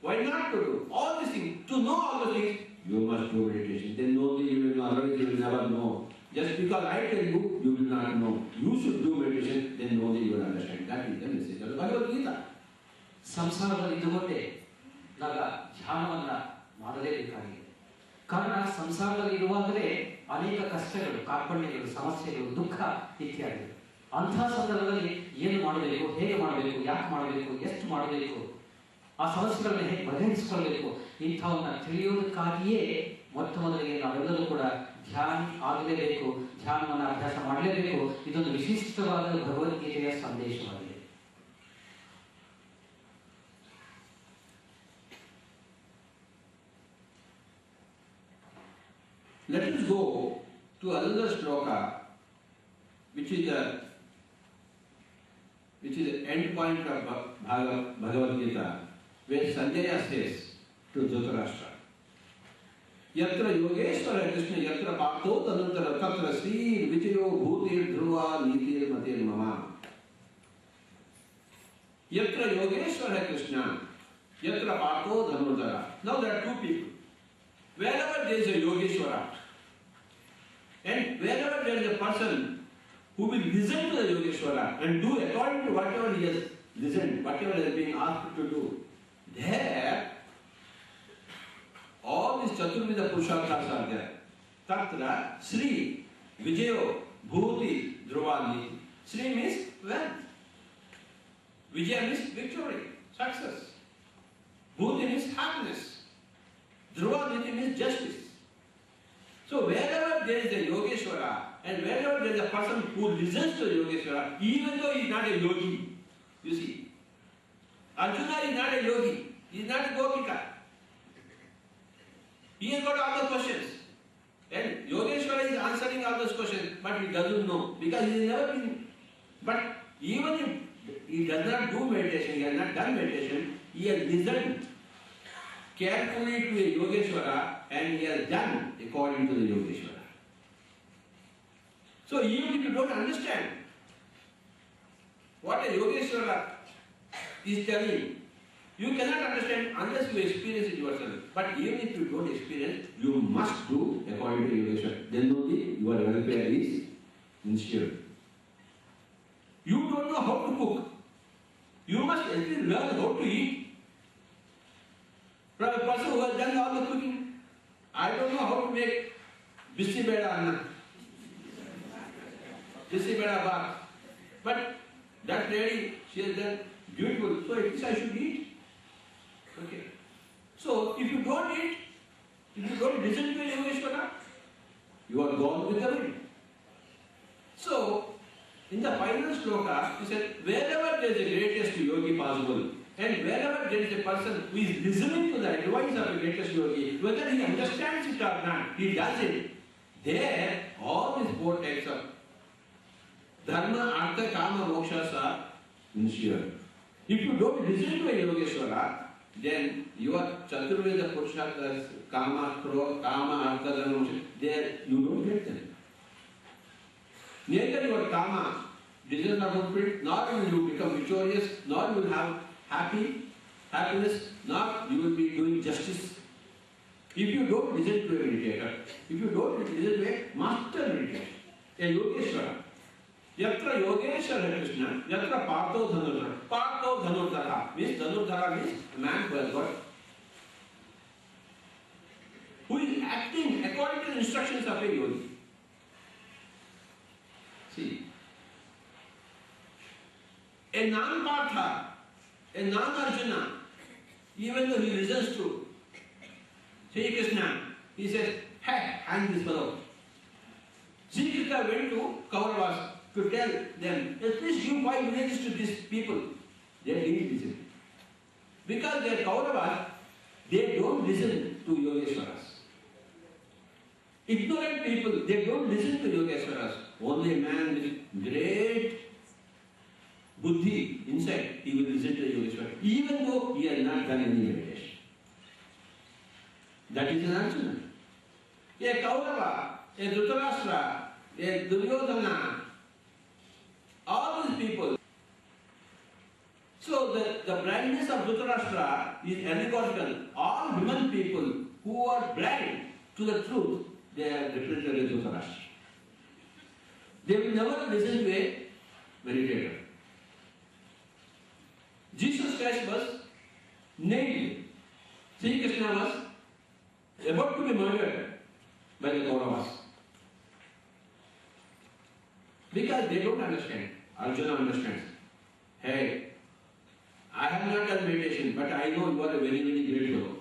why not to do, all these things, to know all the things, you must do meditation. Then only you will know, otherwise you will never know. Just because I tell you, you will not know. You should do meditation, then only you will understand. That is the message of the Bhagavad Gita. ಸಂಸಾರದಲ್ಲಿ ಇದ್ದುಕೊಂಡೇ ನಾವು ಧ್ಯಾನವನ್ನ ಮಾಡಲೇಬೇಕಾಗಿದೆ. ಕಾರಣ ಸಂಸಾರದಲ್ಲಿ ಇರುವಾಗಲೇ ಅನೇಕ ಕಷ್ಟಗಳು, ಕಾರ್ಪಣ್ಯಗಳು, ಸಮಸ್ಯೆಗಳು, ದುಃಖ ಇತ್ಯಾದಿ. ಅಂತಹ ಸಂದರ್ಭದಲ್ಲಿ ಏನು ಮಾಡಬೇಕು, ಹೇಗೆ ಮಾಡಬೇಕು, ಯಾಕೆ ಮಾಡಬೇಕು, ಎಷ್ಟು ಮಾಡಬೇಕು, ಆ ಸಮಸ್ಯೆಗಳನ್ನ ಹೇಗೆ ಬಗೆಹರಿಸಿಕೊಳ್ಳಬೇಕು, ಇಂಥವನ್ನ ತಿಳಿಯೋದಕ್ಕಾಗಿಯೇ ಮೊಟ್ಟ ಮೊದಲಿಗೆ ನಾವೆಲ್ಲರೂ ಕೂಡ ಧ್ಯಾನ ಆಗಲೇಬೇಕು, ಧ್ಯಾನವನ್ನು ಅಭ್ಯಾಸ ಮಾಡಲೇಬೇಕು. ಇದೊಂದು ವಿಶಿಷ್ಟವಾದ ಭಗವದ್ಗೀತೆಯ ಸಂದೇಶವಾಗಿದೆ. Let us go to another shloka, which is the end point of Bhagavad Gita, where Sanjaya says to Dhritarashtra, Yatra Yogeshwara Krishna Yatra Partho Tanantara Tatra Sri Vijayo Bhutir Dhruva Nitir Matir Mama. Yatra Yogeshwara Krishna Yatra Partho Dhanurjara. Now there are two people. Wherever there is a Yogeshwara, and wherever there is a person who will listen to the Yogeshwara and do according to whatever he has listened, whatever has been asked to do, there all these Chaturvida Purusharthas are there. Tatra Sri Vijayo Bhuti Dhruvani. Sri means wealth. Vijaya means victory, success. Bhuti means happiness. Dhruvani means justice. So wherever there is a Yogeshwara and wherever there is a person who listens to Yogeshwara, even though he is not a yogi, you see, Arjuna is not a yogi, he is not a gopika. He has got all the questions. And Yogeshwara is answering all those questions, but he doesn't know because he has never been. But even if He does not do meditation, he has not done meditation, he has listened carefully to a Yogeshwara and he has done according to the Yogeshwara. So even if you don't understand what a Yogeshwara is telling, you cannot understand unless you experience it yourself. But even if you don't experience, you must do according to Yogeshwara. Then only your welfare is ensured. You don't know how to cook. You must at least learn how to eat. From a person who has done all the cooking, I don't know how to make bisi beda anna, bisi beda bath. But that lady, she has done beautiful. So at least I should eat. Okay. So if you don't eat, if you don't listen to a Yogeshwara, you are gone with the wind. So in the final shloka, he said, wherever there is a greatest yogi possible, and wherever there is a person who is listening to the advice of the greatest yogi, whether he understands it or not, he does it, there all these four types of dharma, artha, kama, moksha are ensured. If you don't listen to a Yogeshwara, then your Chaturveda Purusharthas, kama, artha, dharma, moksha, there you don't get them. Neither your kama, desires are fulfilled, nor will you become victorious, nor will you have happiness, nor you will be doing justice. If you don't listen to a meditator, if you don't listen to a master meditator, a Yogeshwara, yatra Yogeshwara Krishna, yatra partho dhanurdhara. Partho dhanurdhara means a man who has got, who is acting according to the instructions of a yogi. See, a non-Partha, a non-Arjuna, even though he listens to Sri Krishna, he says, hey, hang this fellow. Sri Krishna went to Kauravas to tell them, at least give 5 minutes to these people. They didn't listen. Because they are Kauravas, they don't listen to Yogeshwaras. Ignorant people, they don't listen to Yogeshwaras. Only a man with great buddhi inside, he will listen to Yogeshwara, even though he has not done any meditation. That is an Arjuna. A Kaurava, a Dhritarashtra, a Duryodhana, all these people. So the blindness of Dhritarashtra is allegorical. All human people who are blind to the truth, they are represented as Dhritarashtra. They will never listen to a meditator. Jesus Christ was nailed. Sri Krishna was about to be murdered by the Kauravas. Because they don't understand. Arjuna understands. Hey, I have not done meditation, but I know you are a very, very great fellow.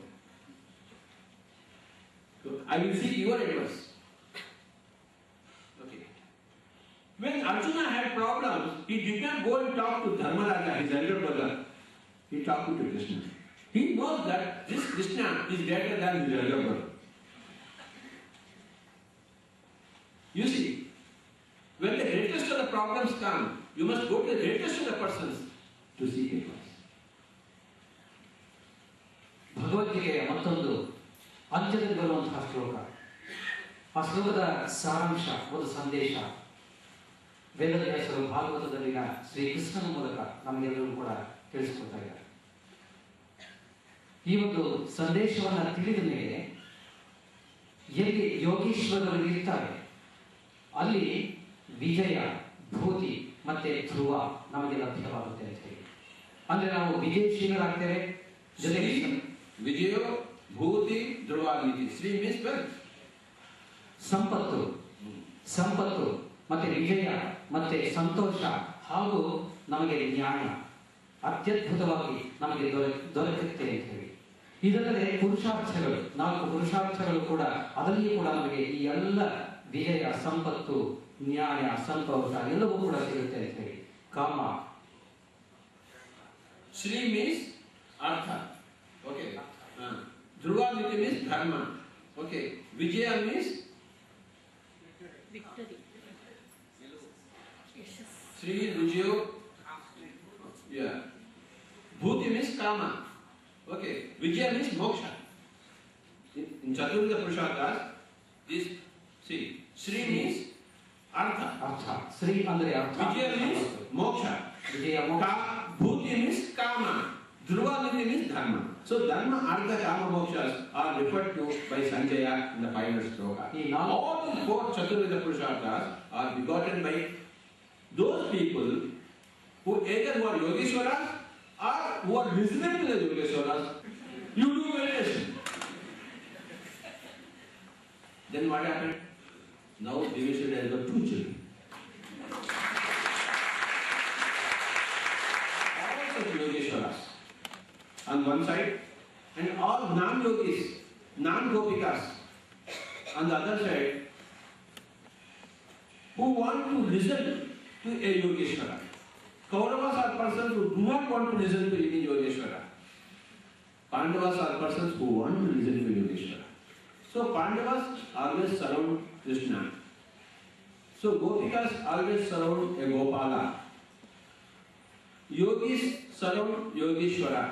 So I will seek your advice. Okay. When Arjuna had problems, he did not go and talk to Dharmaraja, his elder brother. He talked to Krishna. He knows that this Krishna is greater than his elder brother. You see, when the greatest of the problems come, you must go to the greatest of the persons to seek advice. ಭಗವದ್ಗೀತೆಯ ಮತ್ತೊಂದು ಅಂತ್ಯದಲ್ಲಿ ಬರುವಂತಹ ಶ್ಲೋಕ. ಆ ಶ್ಲೋಕದ ಸಾರಾಂಶ, ಒಂದು ಸಂದೇಶ ವೇದವ್ಯಾಸರು ಭಾಗವತದಲ್ಲಿನ ಶ್ರೀಕೃಷ್ಣನ ಮೂಲಕ ನಮಗೆಲ್ಲರೂ ಕೂಡ ತಿಳಿಸಿಕೊಡ್ತಾ ಇದ್ದಾರೆ. ಈ ಒಂದು ಸಂದೇಶವನ್ನು ತಿಳಿದ ಮೇಲೆ ಎಲ್ಲಿ ಯೋಗೀಶ್ವರರು ಇರ್ತಾರೆ ಅಲ್ಲಿ ವಿಜಯ, ಭೂತಿ ಮತ್ತೆ ಧ್ರುವ ನಮಗೆ ಲಭ್ಯವಾಗುತ್ತೆ ಅಂತ ಹೇಳಿ. ಅಂದ್ರೆ ನಾವು ವಿಜಯಶೀಲರಾಗ್ತೇವೆ. ಜೊತೆಗೆ ವಿಜಯ, ಭೂತಿ, ಧ್ರುವ. ಶ್ರೀ ಮೀನ್ಸ್ ವೆಲ್ತ್, ಸಂಪತ್ತು ಮತ್ತೆ ವಿಜಯ ಮತ್ತೆ ಸಂತೋಷ ಹಾಗೂ ನಮಗೆ ನ್ಯಾಯ ಅತ್ಯದ್ಭುತವಾಗಿ ನಮಗೆ ದೊರಕುತ್ತೆ ಅಂತ ಹೇಳಿ. ಇದಲ್ಲದೆ ಪುರುಷಾರ್ಥಗಳು, 4 ಪುರುಷಾರ್ಥಗಳು ಕೂಡ, ಅದರಲ್ಲಿ ಕೂಡ ನಮಗೆ ಈ ಎಲ್ಲ ವಿಜಯ, ಸಂಪತ್ತು, ನ್ಯಾಯ, ಸಂತೋಷ ಎಲ್ಲವೂ ಕೂಡ ಸಿಗುತ್ತೆ ಅಂತ ಹೇಳಿ. ಕಾಮ, ಶ್ರೀ ಮೀನ್ಸ್ ಅರ್ಥ. ಓಕೆ. ಧ್ರುವ ಮೀನ್ಸ್ ಧರ್ಮ. Okay. Vijaya means victory. Sri Vijay Kama. Okay. Vijaya means moksha. In Chaturveda Purusharthas, this, see, Sri means Artha. ಅರ್ಥ ಶ್ರೀ ಅಂದ್ರೆ ಅರ್ಥ Vijaya means moksha. ವಿಜಯ ಮೋಕ್ಷ Bhuti means Kama. Dhruva means Dharma. So Dharma, Artha, Kama, Mokshas are referred to by Sanjaya in the final sloka. All these four Chaturveda Purusharthas are begotten by those people who either who are Yogeshwaras or who are listening to the Yogeshwaras. You do meditation. Then what happened? Now Deveshwara has got 2 children. All such Yogeshwaras on one side and all non-yogis, non-gopikas on the other side who want to listen to a Yogeshwara. Kauravas are persons who do not want to listen to any Yogeshwara. Pandavas are persons who want to listen to Yogeshwara. So Pandavas always surround Krishna. So Gopikas always surround a Gopala. Yogis surround Yogeshwara.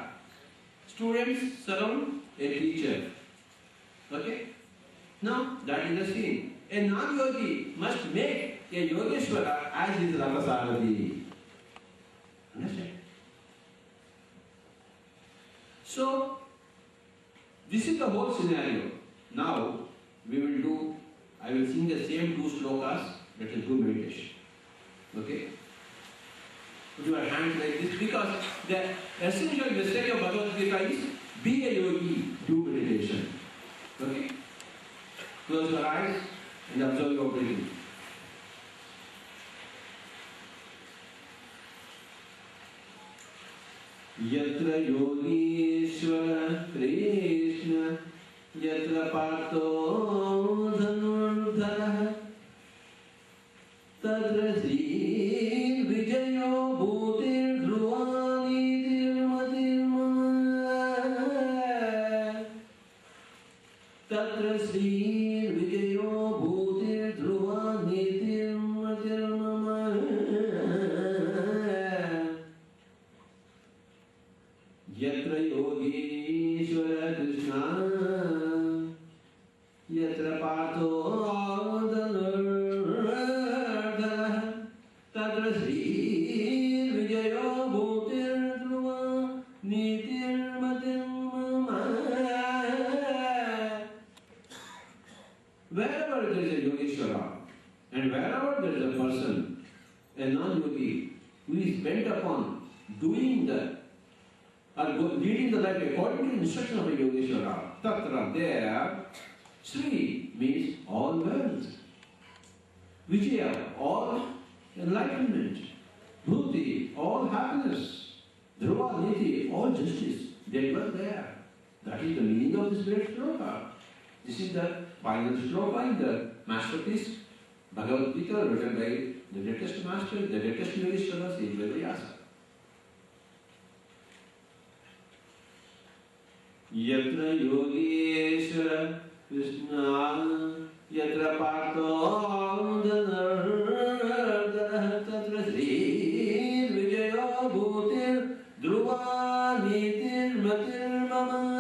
Students surround a teacher. Okay? Now that is the scene. A non-yogi must make a Yogeshwara as his Ramasarati. Understand? So, this is the whole scenario. Now, we will do, I will sing the same 2 slokas, let us do meditation. Okay? Put your hands like this because the essential message of Bhagavad Gita is be a yogi, do meditation. Okay? Close your eyes and observe your breathing. Yatra Yogeshwara Krishna Yatra Partho Dhanurdhara Tatra Sri Vijayo Bhutir Dhruvani Tirmatirmaya Tatra Sri Vijayo Bhutir Dhruvani Tirmatirmaya Yatra Yogeshwara Krishna Yatra Partho Dhanurdhara Tatra Sri Vijayo Bhutir Dhruvani Tirmatirmaya. Wherever there is a Yogeshwara and wherever there is a person, a non-yogi, who is bent upon doing the leading the life according to the instruction of a Yogeshwara, Tatra, there, Sri means all wealth, Vijaya, all enlightenment, Bhuti, all happiness, Dhruva, Niti, all justice, they were there. That is the meaning of this great sloka. This is the final sloka in the masterpiece, Bhagavad Gita, written by the greatest master, the greatest Yogeshwara, Sri Vedyasa. Yatra Yogeshwara Krishna Yatra Partho Dhanurdhara Tatra Sri Vijayo Bhutir Dhruvani Tirmatirmaya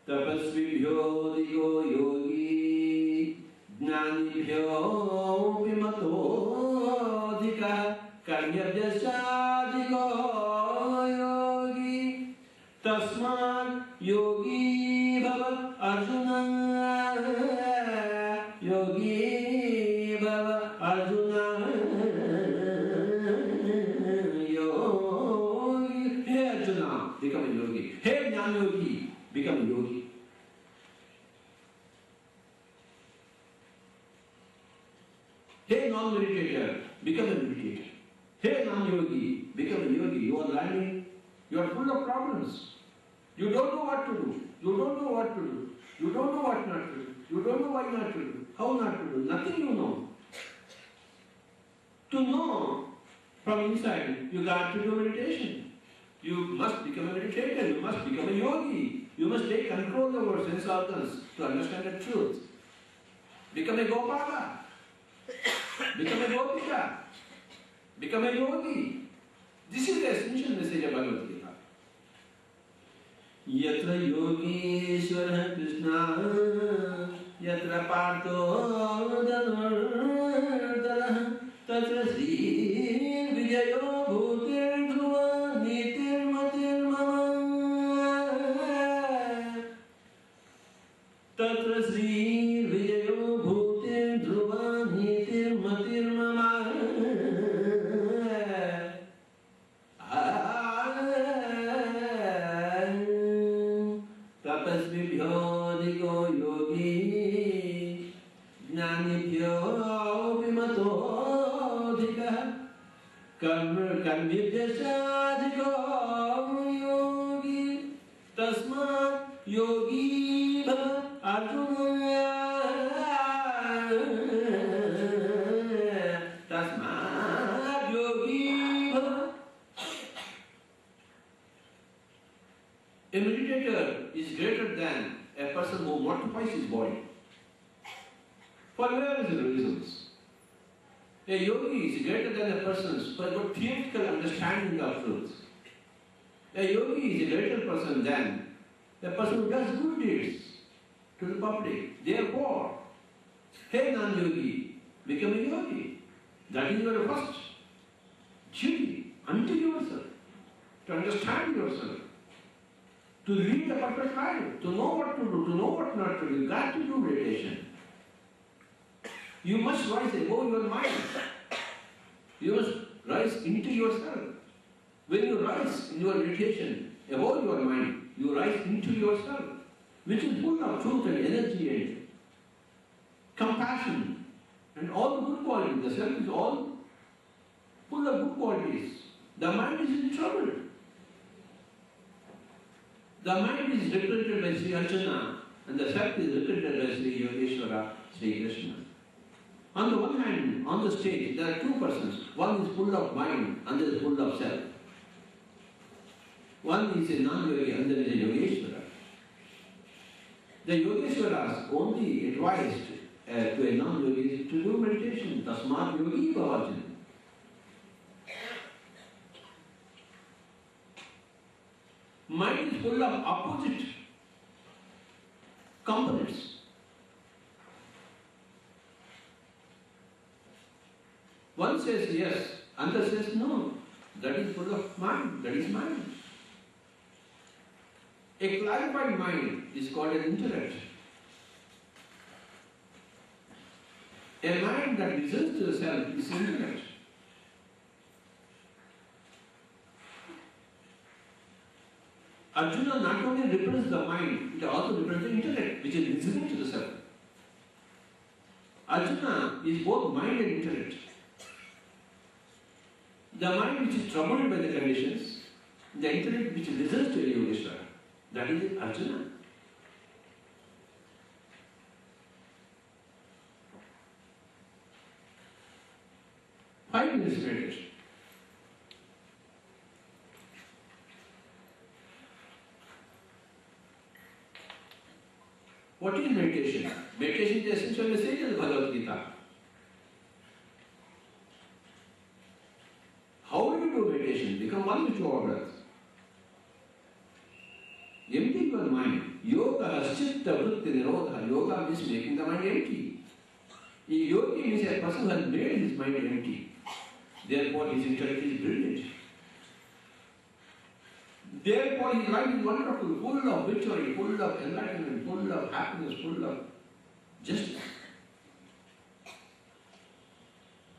Tapasvibhyo digo yogi Jnanibhyo vimato Karnyabhyasadigo yogi Tasman yogi bhava Arjuna Yogi bhava Arjuna Yogi. Hey Arjuna, become a yogi. Hey Jnana yogi, become a yogi. Hey non-meditator, become a meditator. Hey non-yogi, become a yogi. You are learning, you are full of problems. You don't know what to do. You don't know what to do. You don't know what not to do. You don't know why not to do. How not to do. Nothing you know. To know from inside, you got to do meditation. You must become a meditator. You must become a yogi. You must take control over sense organs to understand the truth. Become a Gopala. Become a yogika. Become a yogi. This is the essential message of Bhagavad Gita. Yatra Yogeshwara Krishna, Yatra Partho Dhanardara, Tatra Sri Vijayo Bhutir Dhruva Nitir Matir Mama, Tatra Sri Vijayo Bhutir Dhruva Nitir Matir Mama. Yogi Tasmat Yogi Arjuna Tasmat Yogi. A meditator is greater than a person who mortifies his body for various reasons. A yogi is greater than a person who has got theoretical understanding of truth. A yogi is a greater person than a person who does good deeds to the public. Therefore, hey non-yogi, become a yogi. That is your first duty unto yourself, to understand yourself, to lead a perfect life, to know what to do, to know what not to do. You got to do meditation. You must rise above your mind. You must rise into yourself. When you rise in your meditation above your mind, you rise into yourself, which is full of truth and energy and compassion and all the good qualities. The self is all full of good qualities. The mind is in trouble. The mind is represented by Sri Arjuna and the self is represented by Sri Yogeshwara, Sri Krishna. On the one hand, on the stage, there are two persons. One is full of mind, another is full of self. One is a non-yogi, another is a Yogeshwara. The Yogeshwaras only advised to a non-yogi to do meditation. Tasmat yogi bhavajana. Mind is full of opposite components. One says yes, another says no. That is full of mind, that is mind. A clarified mind is called an intellect. A mind that listens to the self is intellect. Arjuna not only represents the mind, it also represents the intellect, which is listening to the self. Arjuna is both mind and intellect. The mind which is troubled by the conditions, the intellect which listens to a Yogeshwara, that is Arjuna. Five minutes meditation. What is meditation? Meditation is the essential message of the Bhagavad Gita. How do you do meditation? Become one with your breath. Empty your mind. Yoga chitta vritti nirodha. Yoga means making the mind empty. A yogi means a person who has made his mind empty. Therefore his intellect is brilliant. Therefore his life is wonderful, full of victory, full of enlightenment, full of happiness, full of justice.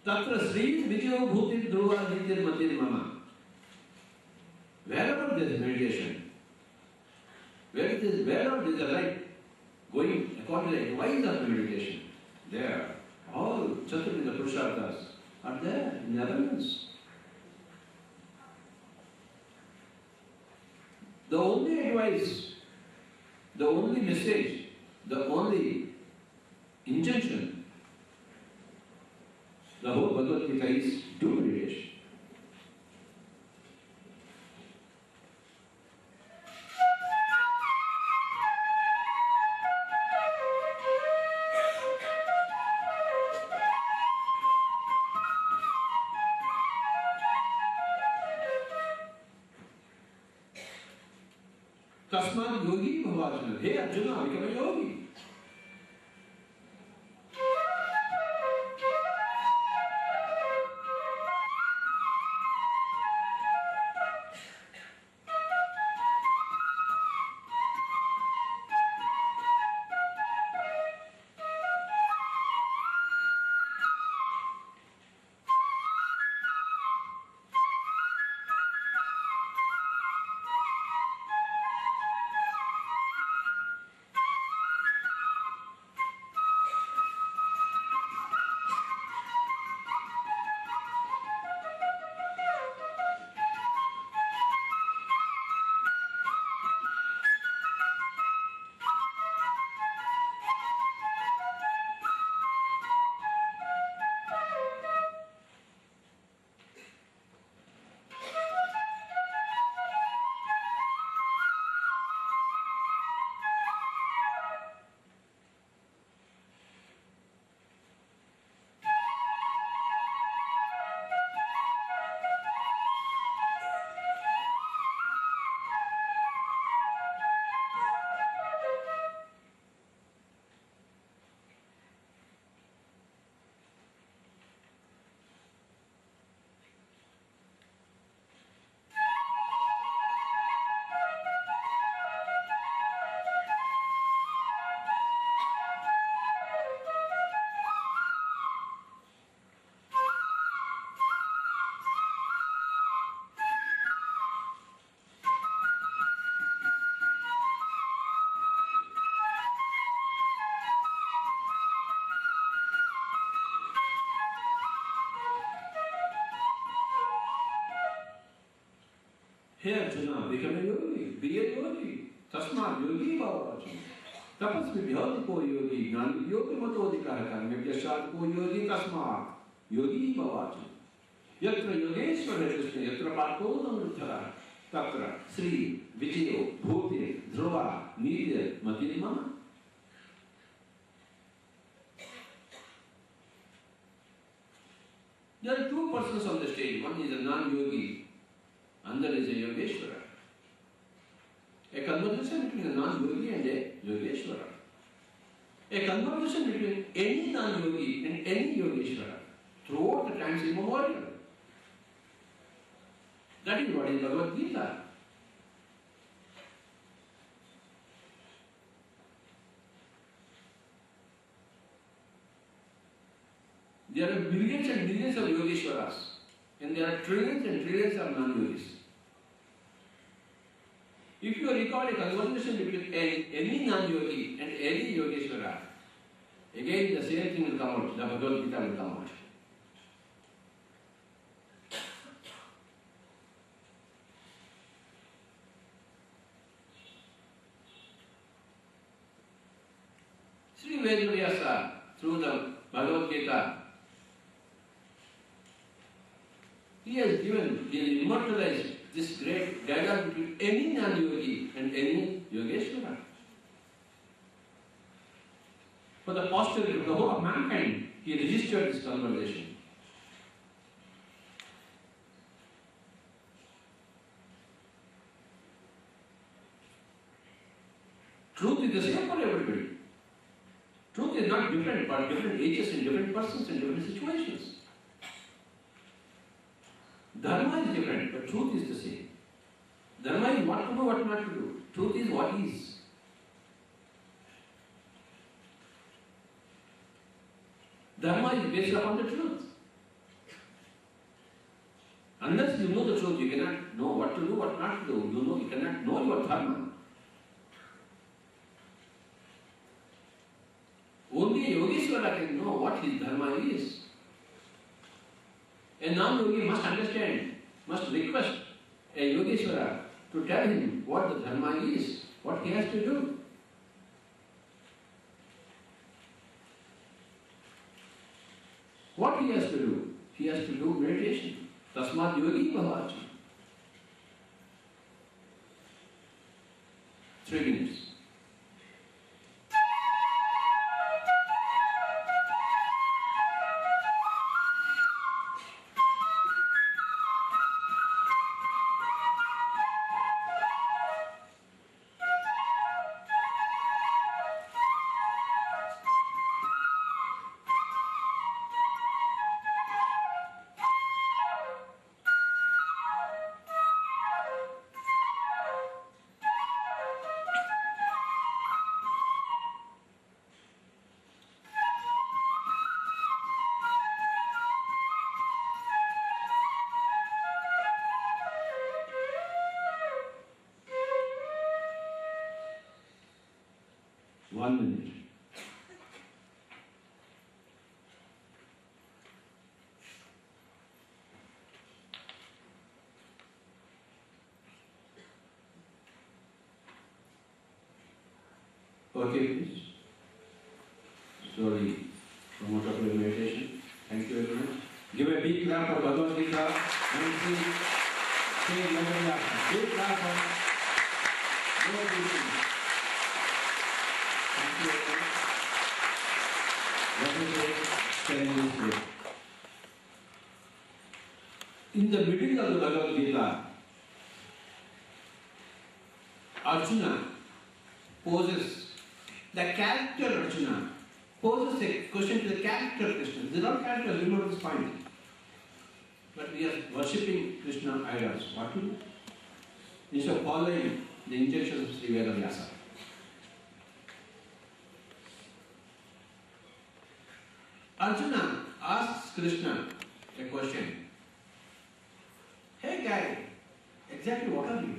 Tatra Sri Vijayo Bhutir Dhruva Nitir Matir Mama. Wherever there is meditation, wherever there is a light going according to the advice of meditation, there, all Chaturveda Purusharthas are there in abundance. The only advice, the only message, the only intention, the whole Bhagavad Gita is do meditation. Tasmat yogi bhava Arjuna. Hey Arjuna, become a yogi. Hey Arjuna, become a yogi, be a yogi. Tasmat yogi bhava Arjuna. Tapasvi bhyati ko yogi, gnani yogi mato adhikara karme vyasad ko yogi tasmat yogi bhava Arjuna. Yatra yogeshvara Krishna, yatra partodam ruddhara, tatra Sri, Vijayo, Bhuti, Dhruva, Nidya, Matinima. There are two persons on the stage. One is a non-yogi, another is a Yogeshwara. A conversation between a non-yogi and a Yogeshwara. A conversation between any non-yogi and any Yogeshwara throughout the times immemorial. That is what is Bhagavad Gita. There are billions and billions of Yogeshwaras, and there are trillions and trillions of non-yogis. If you record a conversation between any non-yogi and any Yogeshwara, again the same thing will come out, the Bhagavad Gita will come out. Sri Vedavyasa, through the Bhagavad Gita, he has given, he has immortalized this great dialogue between any non-yogi and any Yogeshwara. For the posterity of the whole of mankind, he registered this conversation. Truth is the same for everybody. Truth is not different for different ages and different persons and different situations. Dharma is different, but truth is the same. Dharma is what to do, what not to do. Truth is what is. Dharma is based upon the truth. Unless you know the truth, you cannot know what to do, what not to do. You cannot know your dharma. Only a Yogeshwara can know what his dharma is. A non-yogi must understand, must request a Yogeshwara to tell him what the dharma is, what he has to do. What he has to do? He has to do meditation. Tasmat yogi bhava Arjuna. 3 minutes. 1 minute. Okay, please. Slowly promote up your meditation. Thank you very much. Give a big clap for Bhagavad Gita and say big clap for Bhagavad Gita. Thank you very much. Let me say 10 minutes later. In the middle of the Bhagavad Gita, Arjuna poses, the character Arjuna poses a question to the character Krishna. There are characters, remember this point. But we are worshipping Krishna idols. What to do? Instead of following the injunctions of Sri Vedavyasa. Arjuna asks Krishna a question. Hey guy, exactly what are you?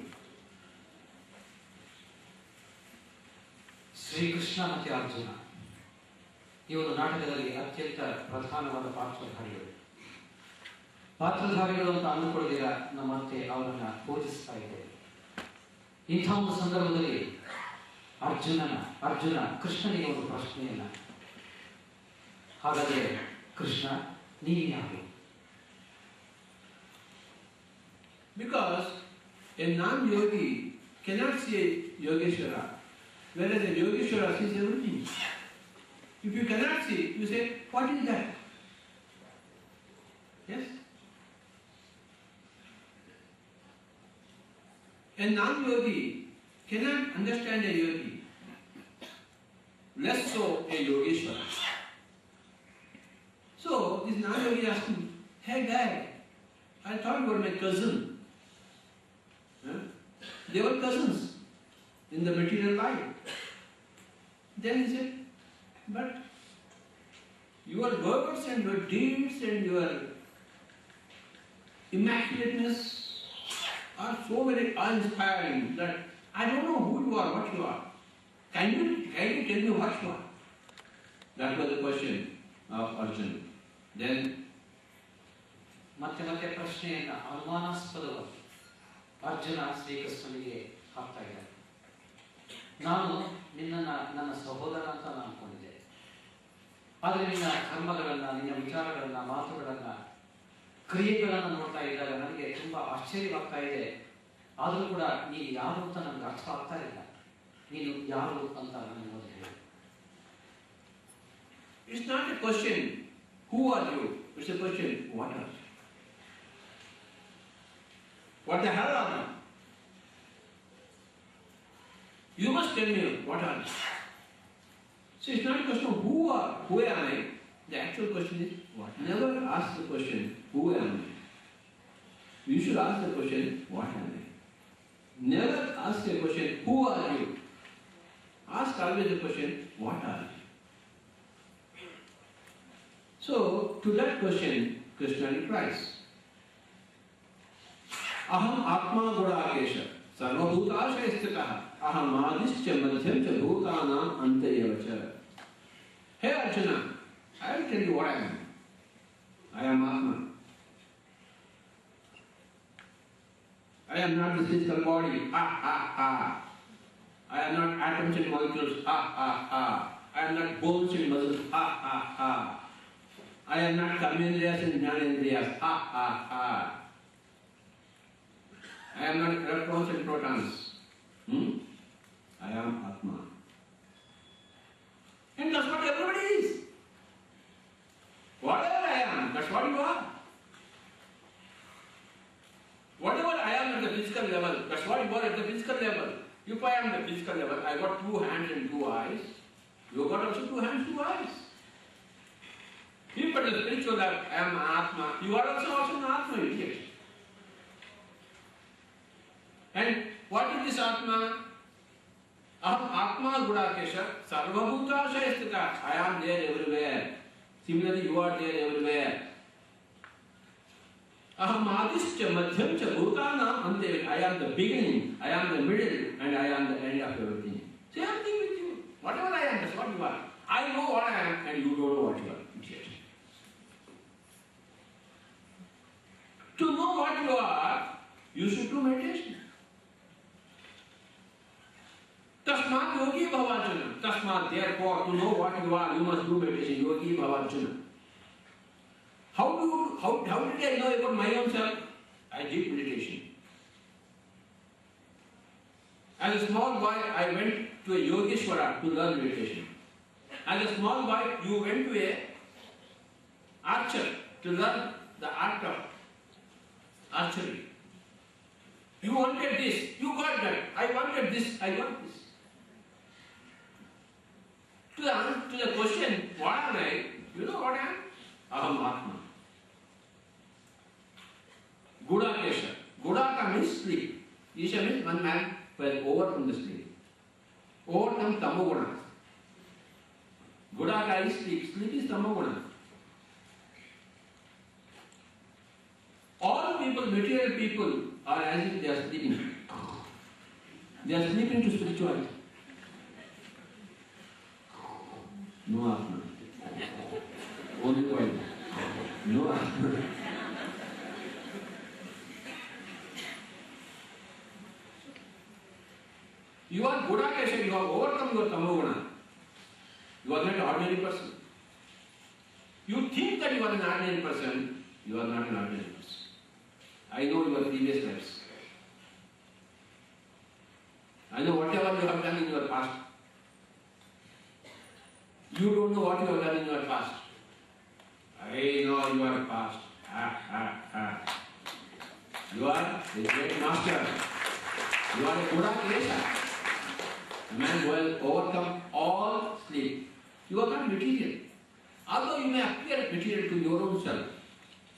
Shrikrishna ಮತ್ತು ಅರ್ಜುನ ಇವರು ನಾಟಕದಲ್ಲಿ ಅತ್ಯಂತ ಪ್ರಧಾನವಾದ ಪಾತ್ರಧಾರಿಗಳು ಅಂತ ಅಂದುಕೊಳ್ಳದಿರ ನಮ್ಮಂತೆ ಅವರನ್ನ ಪೂಜಿಸ್ತಾ ಇದ್ದೇವೆ. ಇಂಥ ಒಂದು ಸಂದರ್ಭದಲ್ಲಿ ಅರ್ಜುನ ಕೃಷ್ಣನಿಗೆ ಒಂದು ಪ್ರಶ್ನೆಯನ್ನ, ಹಾಗಾದರೆ ಕೃಷ್ಣ ನೀನು ಯಾರು? Because a non-yogi cannot see Yogeshwara, whereas a Yogeshwara sees everything. If you cannot see, you say, what is that? Yes? A non-yogi cannot understand a yogi, less so a Yogeshwara. So, this non-yogi asked him, hey guy, I thought you were my cousin. Huh? They were cousins in the material life. Then he said, but your words and your deeds and your immaculateness are so very awe-inspiring that I don't know who you are, what you are. Can you tell me what you are? That was the question of Arjuna. Then ಮತ್ತೆ ಪ್ರಶ್ನೆಯನ್ನ ಅನುಮಾನಾಸ್ಪದವಾಗಿ ಅರ್ಜುನ ಶ್ರೀಕೃಷ್ಣನಿಗೆ ಹಾಕ್ತಾ ಇದ್ದಾರೆ. ನಾನು ನಿನ್ನನ್ನು ನನ್ನ ಸಹೋದರ ಅಂತ ನಾನು ಅನ್ಕೊಂಡಿದ್ದೆ, ಆದರೆ ನಿನ್ನ ಕರ್ಮಗಳನ್ನ, ನಿನ್ನ ವಿಚಾರಗಳನ್ನ, ಮಾತುಗಳನ್ನ, ಕ್ರಿಯೆಗಳನ್ನ ನೋಡ್ತಾ ಇದ್ದಾಗ ನನಗೆ ತುಂಬಾ ಆಶ್ಚರ್ಯವಾಗ್ತಾ ಇದೆ. ಆದರೂ ಕೂಡ ನೀನು ಯಾರು ಅಂತ ನನಗೆ ಅರ್ಥ ಆಗ್ತಾ ಇಲ್ಲ. ನೀನು ಯಾರು ಅಂತ ನನಗೆ ಮೊದಲು ಹೇಳಿ. it's not a question, who are you? It's a question, what are you? What the hell are you? You must tell me what are you. So it's not a question of who am I? The actual question is what. Never ask the question, who am I? You should ask the question, what am I? Never ask a question, who are you? Ask always the question, what are you? So, to that question, Krishna replies, Aham Atma Gurākesha Sarvabhūtāṣaya Sthitah Aham Ādischa Madhyam Cha Bhūtānām Antayeva Cha. Hey Arjuna, I will tell you what I am. I am Atma. I am not the physical body. I am not atoms and molecules. I am not bones and muscles. I am not Karmendriyas and Jnanendriyas. I am not electrons and protons. I am Atma. And that's what everybody is. Whatever I am, that's what you are. Whatever I am at the physical level, that's what you are at the physical level. If I am at the physical level, I got 2 hands and 2 eyes. You got also 2 hands, 2 eyes. If at the spiritual level, I am Atma, you are also an Atma, idiot. And what is this Atma? Aham Atma Gurākesha Sarvabhūtāṣaya Sthitah. I am there everywhere. Similarly, you are there everywhere. Aham Ādischa Madhyam Cha Bhūtānām Antayeva. I am the beginning, I am the middle, and I am the end of everything. Same thing with you. Whatever I do meditation. Tasmat yogi bhavajana. Tasmat, therefore, to know what you are, you must do meditation. Yogi bhavajana. How did I know about my own self? I did meditation. As a small boy, I went to a Yogeshwara to learn meditation. As a small boy, you went to a archer to learn the art of archery. You wanted this, you got that. I wanted this, I got this. To the question, what am I? You know what I am? Aham Atma. Gudakesha. Gudaka means sleep. Isha means one man who has overcome the sleep. Overcome Tamoguna. Gudaka is sleep. Sleep is Tamoguna. All people, material people, are as if they are sleeping. They are sleeping to spirituality. No Atma. Only one. No Atma. You are Gudakesha, you have overcome your Tamoguna. You are not an ordinary person. You think that you are an ordinary person, you are not an ordinary person. I know your previous lives. I know whatever you have done in your past. You don't know what you have done in your past. I know your past. You are a great master. You are a Gudakesha. A man who has overcome all sleep. You are not material. Although you may appear material to your own self,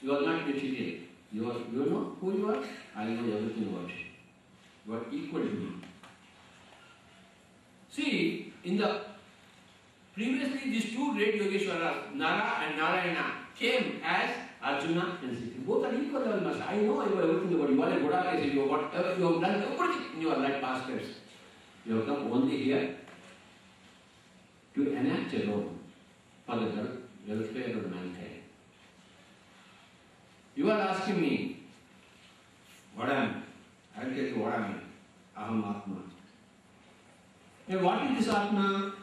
you are not material. You know who you are? I know everything about you. You are equal to me. See, in the previously these two great Yogeshwaras, Nara and Narayana, came as Arjuna and Sita. Both are equal level master. I know everything about you. You are a Gudakesha. You have done everything in your life past lives. You have come only here to enact a role for the welfare of mankind. You are asking me, what am I? I will tell you what I am. Aham Atma. And what is this Atma?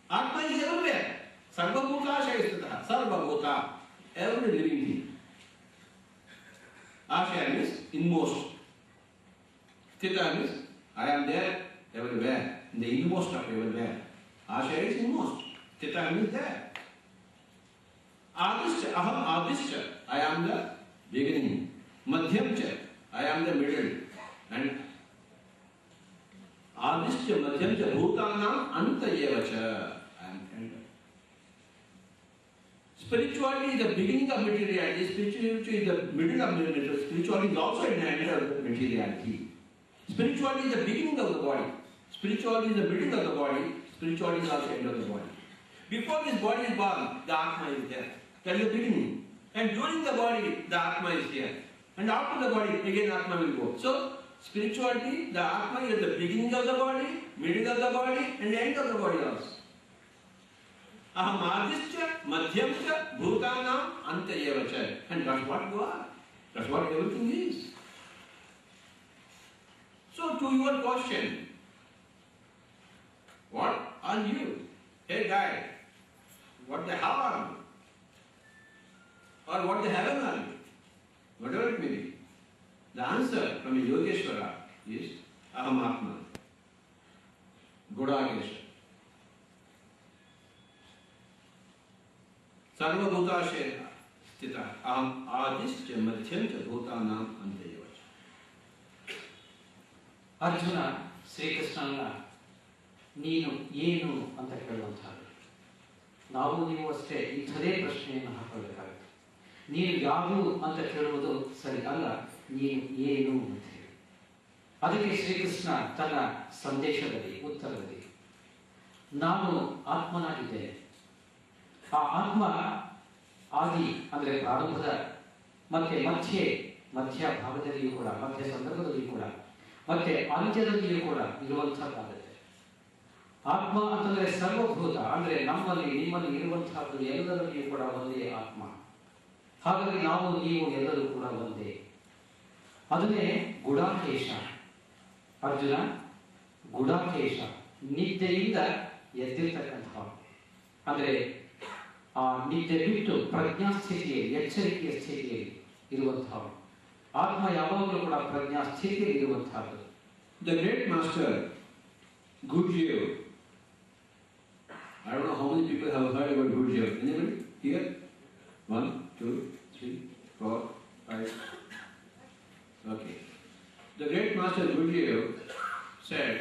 Atma is everywhere. Sarva Bhuta Shayastata. Sarva Bhuta. Every living thing. Ashaya means inmost. Sthita means I am there everywhere. In the inmost of everywhere. Ashaya is inmost. Sthita means there. Adishya. Aham Adishya. I am the beginning. Madhyamcha. I am the middle. And Adishya Madhyamcha Bhutanam Anta Yevacha. I am tender. Spirituality is the beginning of materiality. Spirituality is the middle of materiality. Spirituality is also in the end of materiality. Spirituality is the beginning of the body. Spirituality is the middle of the body. Spirituality is also the end of the body. Before this body is born, the Atma is there. That is the beginning. And during the body, the Atma is here. And after the body, again Atma will go. So, spirituality, the Atma is the beginning of the body, middle of the body, and the end of the body also. Aham Adishya, Madhyamcha, Bhutanam, Anta Yevacha. And that's what you are. That's what everything is. So, to your question, what are you? Hey guy, what the hell are you? Or what the heaven are you? Whatever it may be. The answer from a Yogeshwara is Aham Atma. Gudakesha. Sarva Bhutashe Sthita. Aham Adishya Madhyamcha Bhutanam Anta Yevacha. Arjuna ಶ್ರೀಕೃಷ್ಣನ ನೀನು ಏನು ಅಂತ ಕೇಳುವಂಥದ್ದು. ನಾವು ನೀವು ಅಷ್ಟೇ ಇಂಥದೇ ಪ್ರಶ್ನೆಯನ್ನು ಹಾಕಬೇಕಾಗುತ್ತೆ. ನೀನು ಯಾರು ಅಂತ ಕೇಳುವುದು ಸರಿ ಅಲ್ಲ, ನೀನು ಏನು ಅಂತ ಹೇಳಿ. ಅದಕ್ಕೆ ಶ್ರೀಕೃಷ್ಣ ತನ್ನ ಸಂದೇಶದಲ್ಲಿ ಉತ್ತರದಲ್ಲಿ ನಾನು ಆತ್ಮನಾಗಿದ್ದೇನೆ. ಆ ಆತ್ಮ ಆದಿ ಅಂದರೆ ಪ್ರಾರಂಭದ ಮತ್ತೆ ಮಧ್ಯ ಭಾಗದಲ್ಲಿಯೂ ಕೂಡ, ಮಧ್ಯ ಸಂದರ್ಭದಲ್ಲಿಯೂ ಕೂಡ, ಮತ್ತೆ ಅಂತ್ಯದಲ್ಲಿಯೂ ಕೂಡ ಇರುವಂತಹದ್ದಾಗುತ್ತೆ. ಆತ್ಮ ಅಂತಂದ್ರೆ ಸರ್ವಭೂತ, ಅಂದ್ರೆ ನಮ್ಮಲ್ಲಿ ನಿಮ್ಮಲ್ಲಿ ಇರುವಂತಹದ್ದು ಎಲ್ಲದರಲ್ಲಿಯೂ ಕೂಡ ಒಂದೇ ಆತ್ಮ. ಹಾಗಾಗಿ ನಾವು ನೀವು ಎಲ್ಲರೂ ಕೂಡ ಒಂದೇ. ಅದನ್ನೇ ಗುಡಾಕೇಶ. ಅರ್ಜುನ ಗುಡಾಕೇಶ, ನಿದ್ದೆಯಿಂದ ಎದ್ದಿರ್ತಕ್ಕಂತಹ, ಅಂದರೆ ಆ ನಿದ್ದೆ ಬಿಟ್ಟು ಪ್ರಜ್ಞಾಸ್ಥಿತಿಯಲ್ಲಿ, ಎಚ್ಚರಿಕೆಯ ಸ್ಥಿತಿಯಲ್ಲಿ ಇರುವಂತಹ ಆತ್ಮ ಯಾವಾಗಲೂ ಕೂಡ ಪ್ರಜ್ಞಾ ಸ್ಥಿತಿಯಲ್ಲಿ ಇರುವಂತಹದ್ದು. The great master Gurdjieff, I don't know how many people have heard about Gurdjieff. Anybody here? 1, 2, 3, 4, 5. Okay. The great master Gurdjieff said,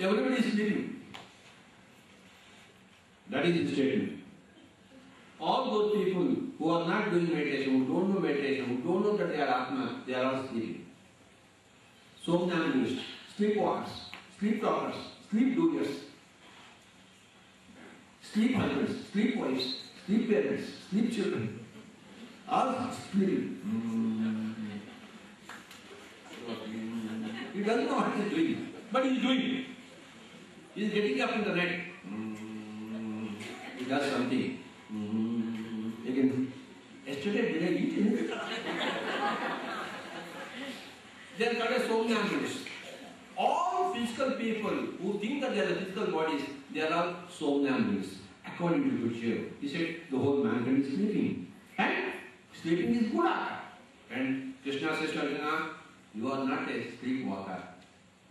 everybody is sleeping. That is his statement. All those people who are not doing meditation, who don't know meditation, who don't know that they are Atma, they are all sleeping. Somnambulists, sleepwalkers, sleep talkers, sleep doers, sleep husbands, sleep wives, sleep parents, sleep children, all sleeping. He doesn't know what he is doing, but he is doing it. He is getting up in the night. He does something. Again, yesterday did I eat anything? They are called as somnambulists. All physical people who think that they are physical bodies, they are all somnambulists. According to Gurdjieff, he said the whole mankind is sleeping. And sleeping is Guraka. And Krishna says to Arjuna, you are not a sleepwalker.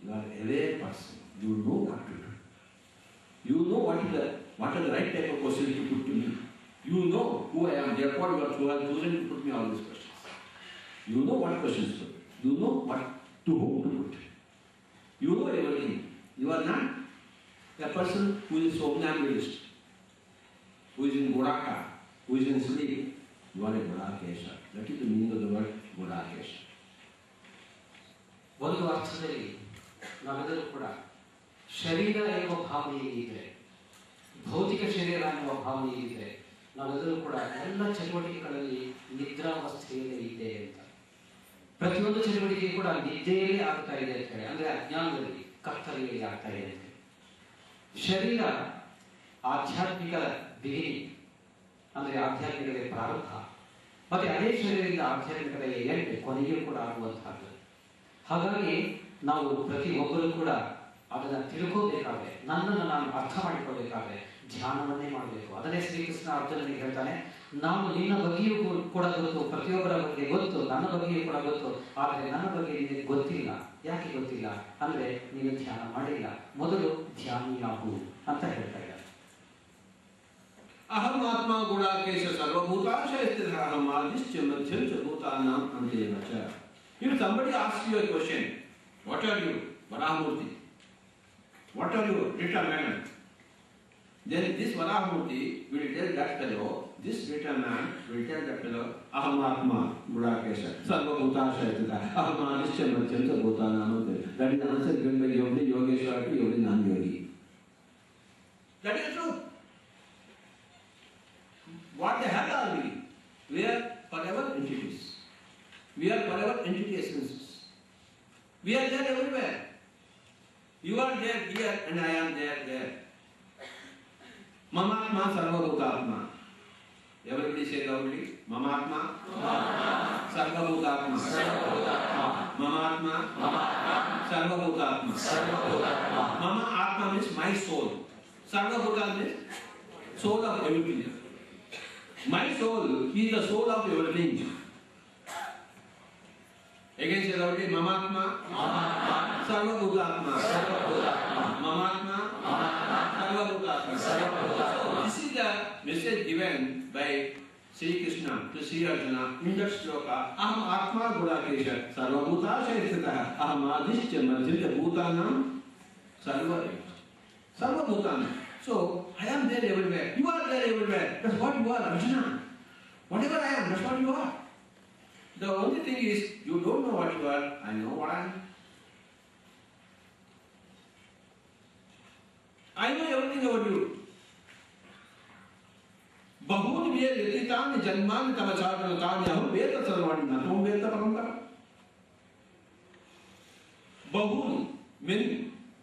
You are a aware person. You know what to do. You know what are the right type of questions to put to me. You know who I am. Therefore, you are chosen to put me all these questions. You know what questions to put. You know what to whom to put. You know everything. You are not a person who is somnambulist, who is in Guraka, who is in sleep. You are a Gudakesha. That is the meaning of the word Gudakesha. ಒಂದು ಅರ್ಥದಲ್ಲಿ ನಾವೆಲ್ಲರೂ ಕೂಡ ಶರೀರ ಎನ್ನುವ ಭಾವನೆಯಿದ್ರೆ, ಭೌತಿಕ ಶರೀರ ಎನ್ನುವ ಭಾವನೆಯಿದ್ರೆ, ನಾವೆಲ್ಲರೂ ಕೂಡ ಎಲ್ಲ ಚಟುವಟಿಕೆಗಳಲ್ಲಿ ನಿದ್ರಾವಸ್ಥೆಯಲ್ಲೇ ಇದೆ ಅಂತ. ಪ್ರತಿಯೊಂದು ಚಟುವಟಿಕೆ ಕೂಡ ನಿದ್ದೆಯಲ್ಲೇ ಆಗ್ತಾ ಇದೆ ಅಂತ ಹೇಳಿ, ಅಂದ್ರೆ ಅಜ್ಞಾನದಲ್ಲಿ, ಕತ್ತಲೆಯಲ್ಲಿ ಆಗ್ತಾ ಇದೆ ಅಂತ. ಶರೀರ ಆಧ್ಯಾತ್ಮಿಕ ಬಿಗಿನಿ, ಅಂದ್ರೆ ಆಧ್ಯಾತ್ಮಿಕತೆ ಪ್ರಾರಂಭ, ಮತ್ತೆ ಅದೇ ಶರೀರದಿಂದ ಆಧ್ಯಾತ್ಮಿಕತೆಯ ಎಂಟು ಕೊನೆಯೂ ಕೂಡ ಆಗುವಂತಹದ್ದು. ಹಾಗಾಗಿ ನಾವು ಪ್ರತಿಯೊಬ್ಬರೂ ಕೂಡ ಅದನ್ನ ತಿಳ್ಕೋಬೇಕಾದ್ರೆ, ನನ್ನನ್ನು ನಾನು ಅರ್ಥ ಮಾಡಿಕೊಳ್ಬೇಕಾದ್ರೆ ಧ್ಯಾನವನ್ನೇ ಮಾಡಬೇಕು. ಅದನ್ನೇ ಶ್ರೀಕೃಷ್ಣ ಅರ್ಜುನನಿಗೆ ಹೇಳ್ತಾನೆ, ನಾನು ನಿನ್ನ ಬಗ್ಗೆಯೂ ಕೂಡ ಗೊತ್ತು, ಪ್ರತಿಯೊಬ್ಬರ ಬಗ್ಗೆ ಗೊತ್ತು, ನನ್ನ ಬಗ್ಗೆಯೂ ಕೂಡ ಗೊತ್ತು, ಆದರೆ ನನ್ನ ಬಗ್ಗೆ ನಿನಗೆ ಗೊತ್ತಿಲ್ಲ. ಯಾಕೆ ಗೊತ್ತಿಲ್ಲ ಅಂದ್ರೆ ನೀನು ಧ್ಯಾನ ಮಾಡಿಲ್ಲ. ಮೊದಲು ಧ್ಯಾನಿಯಾಗು ಅಂತ ಹೇಳ್ತಾ ಇದ್ದಾರೆ. ಅಹಂ ಆತ್ಮ ಗುಣಾಕೇಶ ಸರ್ವಭೂತಾಶಯ ಸ್ಥಿತಃ ಅಹಂ ಆದಿಶ್ಚ ಮಧ್ಯಂ ಚ ಭೂತಾನಾಂ ಅಂತೇನ ಚ. If somebody asks you a question, what are you, Varahamurti? What are you, Rita Madam? Then this Varahamurti will tell that fellow, this Rita man will tell that fellow, Aham Atma Gudakesha, Sarva Bhutashaya Stitah, Aham Adishya Madhyam Cha Bhutanam. That is the answer given by Yogi Yogeshwara to Yogi Non-Yogi. That is true. What the hell are we? We are forever entities. We are forever entity essences. We are there everywhere. You are there here and I am there. Mamatma Sarvabhutatma. Everybody say loudly. Mamatma Sarvabhutatma. Mamatma Sarvabhutatma. Mama Atma means my soul. Sarvabhutatma means soul of everything. My soul is the soul of everything. Again say loudly, Mamatma, Sarvabhutatma, Mamatma, Sarvabhutatma. So this is the message given by Sri Krishna to Sri Arjuna in that shloka. Aham Atma Gudakesha, Sarvabhutashaya Stitah, Aham Adishya Madhyam Bhutanam, Sarvabhutanam. So I am there everywhere. You are there everywhere. That's what you are, Arjuna. Whatever I am, that's what you are. The only thing is, you don't know what you are, I know what I am. I know everything about you. Bahuni me yatitani janmani tamacharvanatani aham veda sarvani natam veda parampara. Bahuni, many,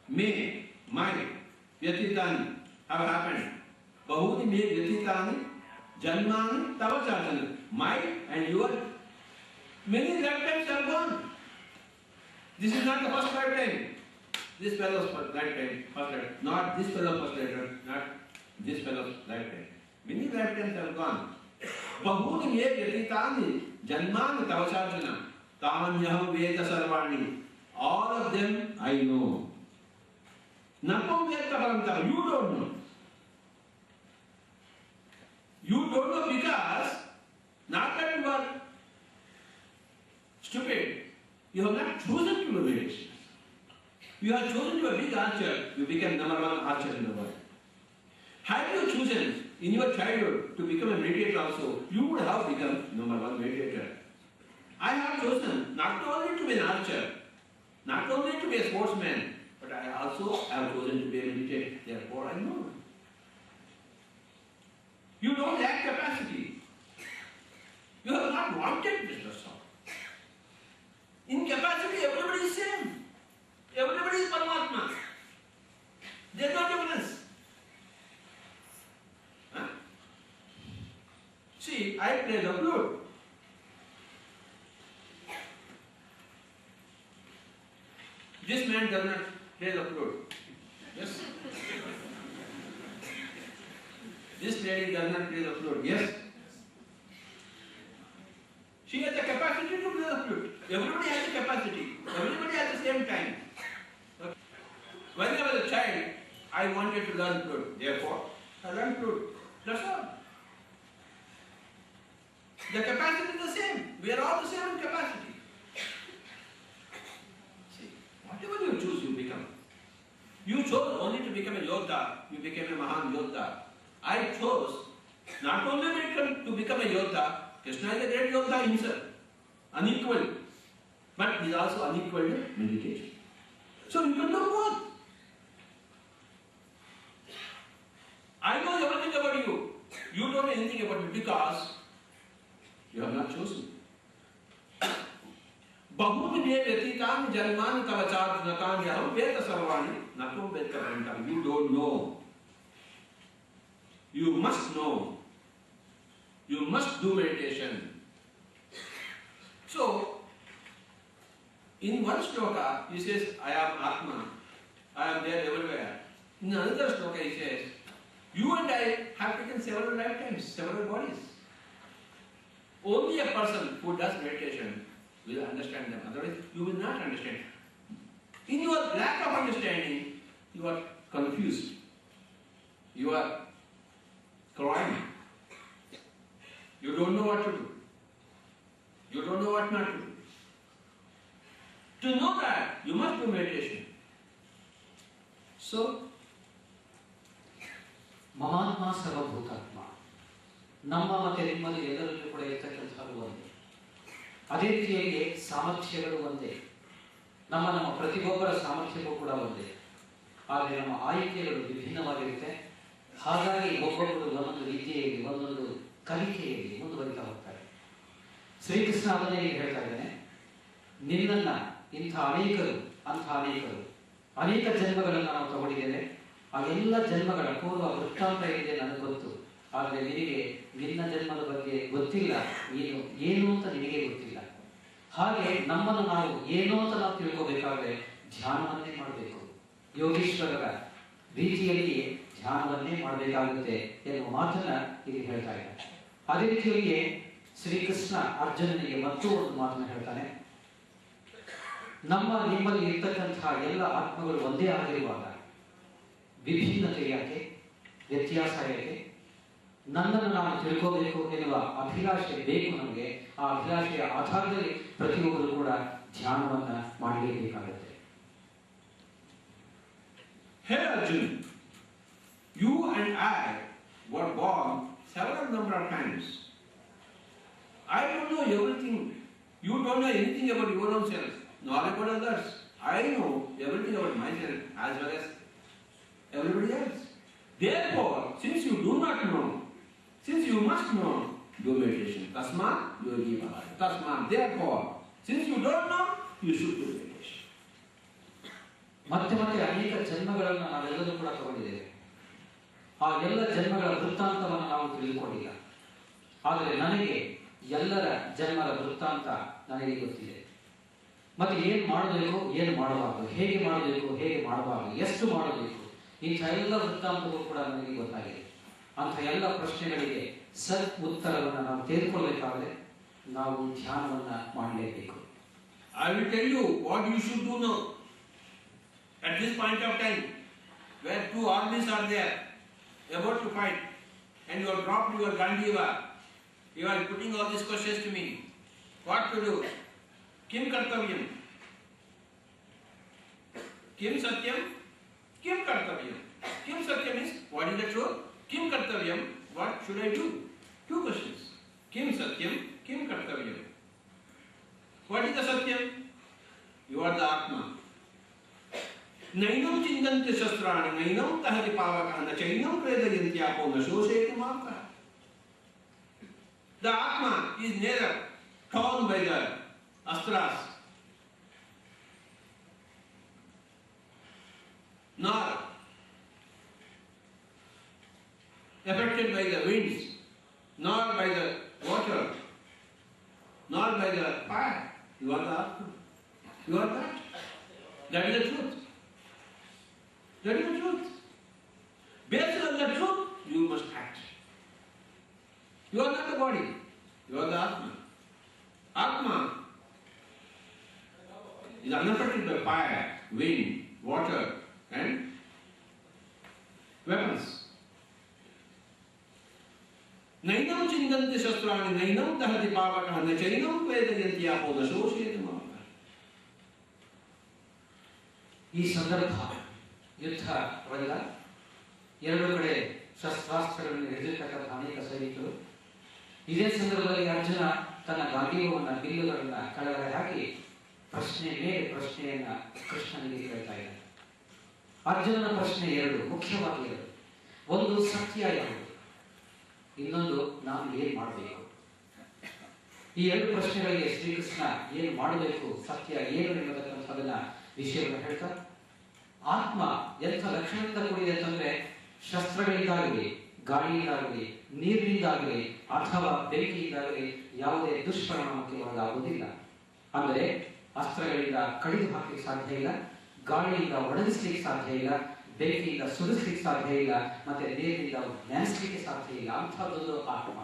may, my, yatitani have happened. Bahuni me yatitani janmani tamacharvanatani. My and your Many lifetimes are gone. This is not the first lifetime. This fellow's first lifetime, not this fellow's first lifetime, not this fellow's lifetime. Many lifetimes are gone. Bahuni me vyatitani janmani tavasarjuna tamanyaham veda sarvani. All of them I know. Napam veda paramtam. You don't know. You don't know because not that you are stupid. You have not chosen to do meditation. You have chosen to be a big archer. You become number one archer in the world. Had you chosen in your childhood to become a meditator also, you would have become number one meditator. I have chosen not only to be an archer, not only to be a sportsman, but I also have chosen to be a meditator. Therefore, I know. You don't lack capacity. You have not wanted this, that's all. In capacity, everybody is same. Everybody is Paramatma. There is no difference. Huh? See, I play the flute. This man does not play the flute. Yes? This lady does not play the flute. Yes? She has the capacity to play the flute. Everybody has the capacity. Everybody has the same time. Okay. When I was a child, I wanted to learn flute. Therefore, I learned flute. That's all. The capacity is the same. We are all the same in capacity. See, whatever you choose, you become. You chose only to become a Yoddha. You became a Mahan Yoddha. I chose not only to become a Yoddha. Krishna is a great Yoddha himself, unequal, but he is also unequal in meditation. So you can do both. I know everything about you. You don't know anything about me because you have not chosen. Bahuni me vyatitani janmani tavacharjunatani aham veda sarvani natum vedka parantam. You don't know. You must know. You must do meditation. So, in one shloka, he says, I am Atma. I am there everywhere. In another shloka, he says, you and I have taken several lifetimes, several bodies. Only a person who does meditation will understand them. Otherwise, you will not understand. In your lack of understanding, you are confused. You are crying. You don't know what to do. You don't know what not to do. To know that, you must do meditation. So, Mahatma ಸರ್ವಭೂತಾತ್ಮ ನಮ್ಮ ಮತ್ತೆ ನಿಮ್ಮಲ್ಲಿ ಎಲ್ಲರಲ್ಲೂ ಕೂಡ ಇರ್ತಕ್ಕಂಥದ್ದು ಒಂದೇ. ಅದೇ ರೀತಿಯಾಗಿ ಸಾಮರ್ಥ್ಯಗಳು ಒಂದೇ. ನಮ್ಮ ಪ್ರತಿಯೊಬ್ಬರ ಸಾಮರ್ಥ್ಯವೂ ಕೂಡ ಒಂದೇ. ಆದರೆ ನಮ್ಮ ಆಯ್ಕೆಗಳು ವಿಭಿನ್ನವಾಗಿರುತ್ತೆ. ಹಾಗಾಗಿ ಒಬ್ಬೊಬ್ಬರು ಒಂದೊಂದು ರೀತಿಯಲ್ಲಿ ಒಂದೊಂದು ಕಲಿಕೆಯಲ್ಲಿ ಮುಂದುವರಿತಾ ಹೋಗ್ತಾರೆ. ಶ್ರೀಕೃಷ್ಣ ಅದನ್ನೇ ಈಗ ಹೇಳ್ತಾ ಇದ್ದಾನೆ, ನಿನ್ನನ್ನ ಇಂಥ ಅನೇಕರು ಅನೇಕ ಜನ್ಮಗಳನ್ನು ನಾವು ತಗೊಂಡಿದ್ದೇವೆ. ಆ ಎಲ್ಲ ಜನ್ಮಗಳ ಪೂರ್ವ ವೃತ್ತಾಂತ ಇದೆ ನನಗೆ ಗೊತ್ತು. ಆದರೆ ನಿನಗೆ ನಿನ್ನ ಜನ್ಮದ ಬಗ್ಗೆ ಗೊತ್ತಿಲ್ಲ, ನೀನು ಏನು ಅಂತ ನಿನಗೆ ಗೊತ್ತಿಲ್ಲ. ಹಾಗೆ ನಮ್ಮನ್ನು ನಾವು ಏನು ಅಂತ ನಾವು ತಿಳ್ಕೋಬೇಕಾದ್ರೆ ಧ್ಯಾನವನ್ನೇ ಮಾಡಬೇಕು. ಯೋಗೀಶ್ವರರ ರೀತಿಯಲ್ಲಿ ಧ್ಯಾನವನ್ನೇ ಮಾಡಬೇಕಾಗುತ್ತೆ ಎನ್ನುವ ಮಾತನ್ನ ಇಲ್ಲಿ ಹೇಳ್ತಾ ಇದ್ದಾರೆ. ಅದೇ ರೀತಿಯಾಗಿ ಶ್ರೀಕೃಷ್ಣ ಅರ್ಜುನನಿಗೆ ಮತ್ತೂ ಒಂದು ಮಾತನ್ನ ಹೇಳ್ತಾನೆ, ನಿಮ್ಮಲ್ಲಿ ಇರ್ತಕ್ಕಂತಹ ಎಲ್ಲ ಆತ್ಮಗಳು ಒಂದೇ ಆಗಿರುವಾಗ ವಿಭಿನ್ನತೆ ಯಾಕೆ, ವ್ಯತ್ಯಾಸ ಯಾಕೆ? ನನ್ನನ್ನು ನಾನು ತಿಳ್ಕೋಬೇಕು ಎನ್ನುವ ಅಭಿಲಾಷೆ ಬೇಕು ನಮಗೆ. ಆ ಅಭಿಲಾಷೆಯ ಆಧಾರದಲ್ಲಿ ಪ್ರತಿಯೊಬ್ಬರು ಕೂಡ ಧ್ಯಾನವನ್ನ ಮಾಡಲೇಬೇಕಾಗುತ್ತೆ. Hey Arjun, you and I were born several number of times. I don't know everything. You don't know anything about your own self, nor about others. I know everything about myself as well as everybody else. Therefore, since you do not know, since you must know, do meditation. Tasmat yogi bhava. Tasmat. Therefore, since you don't know, you should do meditation. ಮತ್ತೆ ಮತ್ತೆ ಅನೇಕ ಜನ್ಮಗಳನ್ನು ನಾವೆಲ್ಲರೂ ಕೂಡ ತಗೊಂಡಿದ್ದೇವೆ. ಆ ಎಲ್ಲ ಜನ್ಮಗಳ ವೃತ್ತಾಂತವನ್ನು ನಾವು ತಿಳಿದುಕೊಂಡಿಲ್ಲ. ಆದರೆ ನನಗೆ ಎಲ್ಲರ ಜನ್ಮದ ವೃತ್ತಾಂತ ನನಗೆ ಗೊತ್ತಿದೆ. ಮತ್ತೆ ಏನು ಮಾಡಬೇಕು, ಏನು ಮಾಡಬಾರದು, ಹೇಗೆ ಮಾಡಬೇಕು, ಹೇಗೆ ಮಾಡಬಾರದು, ಎಷ್ಟು ಮಾಡಬೇಕು, ಇಂಥ ಎಲ್ಲ ವೃತ್ತಾಂತಗಳು ಕೂಡ ನನಗೆ ಗೊತ್ತಾಗಿದೆ. ಅಂಥ ಎಲ್ಲ ಪ್ರಶ್ನೆಗಳಿಗೆ ಸತ್ ಉತ್ತರವನ್ನು ನಾವು ತೆಗೆದುಕೊಳ್ಳಬೇಕಾದ್ರೆ ನಾವು ಧ್ಯಾನವನ್ನ ಮಾಡಲೇಬೇಕು. I will tell you what you should do now. At this point of time, where two armies are there, about to fight, and you have dropped your Gandiva, you are putting all these questions to me. What to do? Kim kartavyam? Kim satyam? Kim kartavyam? Kim satyam is what is the truth? Kim kartavyam? What should I do? Two questions. Kim satyam? Kim kartavyam? What is the satyam? You are the Atma. Nainam chindante shastrani, nainam tahati pavaka, na chainam predayanti apo, na shosheti marta. The Atma is neither torn by the astras, nor affected by the winds, nor by the water, nor by the fire. You are the Atma. You are that. That is the truth. That is the truth. Based on the truth, you must act. You are not the body. You are the Atma. Atma is unaffected by fire, wind, water, and weapons. Nainam chindante shastrani, nainam dahati pavaka, na chainam predayanti apo, na shosheti marta. ಈ ಸಂದರ್ಭ ಯುದ್ಧವಲ್ಲ, ಎರಡು ಕಡೆ ಶಸ್ತ್ರಾಸ್ತ್ರಗಳನ್ನು ಹಿಡಿದಿರ್ತಕ್ಕಂಥ ಅನೇಕ ಸೈನಿಕರು. ಇದೇ ಸಂದರ್ಭದಲ್ಲಿ ಅರ್ಜುನ ತನ್ನ ಗಾಂಧೀವನ್ನ ಬಿಲ್ಲುಗಳನ್ನ ಕೆಳಗಡೆ ಹಾಕಿ ಪ್ರಶ್ನೆ ಮೇಲೆ ಪ್ರಶ್ನೆಯನ್ನ ಕೃಷ್ಣನಿಗೆ ಕೇಳ್ತಾ ಇದ್ದಾನೆ. ಅರ್ಜುನನ ಪ್ರಶ್ನೆ ಎರಡು, ಮುಖ್ಯವಾಗಿ ಎರಡು. ಒಂದು, ಸತ್ಯ ಯಾವುದು, ಇನ್ನೊಂದು, ನಾನು ಏನ್ ಮಾಡಬೇಕು. ಈ ಎರಡು ಪ್ರಶ್ನೆಗಳಿಗೆ ಶ್ರೀಕೃಷ್ಣ ಏನು ಮಾಡಬೇಕು, ಸತ್ಯ ಏನು ಎನ್ನುವುದಕ್ಕಂಥದನ್ನ ವಿಷಯವನ್ನು ಹೇಳ್ತಾ, ಆತ್ಮ ಎಂಥ ಲಕ್ಷಣದಿಂದ ಕೂಡಿದೆ ಅಂತಂದ್ರೆ ಶಸ್ತ್ರಗಳಿಂದಾಗಲಿ, ಗಾಳಿಯಿಂದಾಗಲಿ, ನೀರಿನಿಂದಾಗಲಿ ಅಥವಾ ಬೆಂಕಿಯಿಂದಾಗಲಿ ಯಾವುದೇ ದುಷ್ಪರಿಣಾಮಕ್ಕೆ ಒಳಗಾಗುವುದಿಲ್ಲ. ಅಂದರೆ ಅಸ್ತ್ರಗಳಿಂದ ಕಡಿದು ಹಾಕಲಿಕ್ಕೆ ಸಾಧ್ಯ ಇಲ್ಲ, ಗಾಳಿಯಿಂದ ಒಣಗಿಸ್ಲಿಕ್ಕೆ ಸಾಧ್ಯ ಇಲ್ಲ, ಬೆಂಕಿಯಿಂದ ಸುರಿಸ್ಲಿಕ್ಕೆ ಸಾಧ್ಯ ಇಲ್ಲ, ಮತ್ತೆ ನೀರಿನಿಂದ ನೆನೆಸ್ಲಿಕ್ಕೆ ಸಾಧ್ಯ ಇಲ್ಲ. ಅಂಥದ್ದೊಂದು ಆತ್ಮ.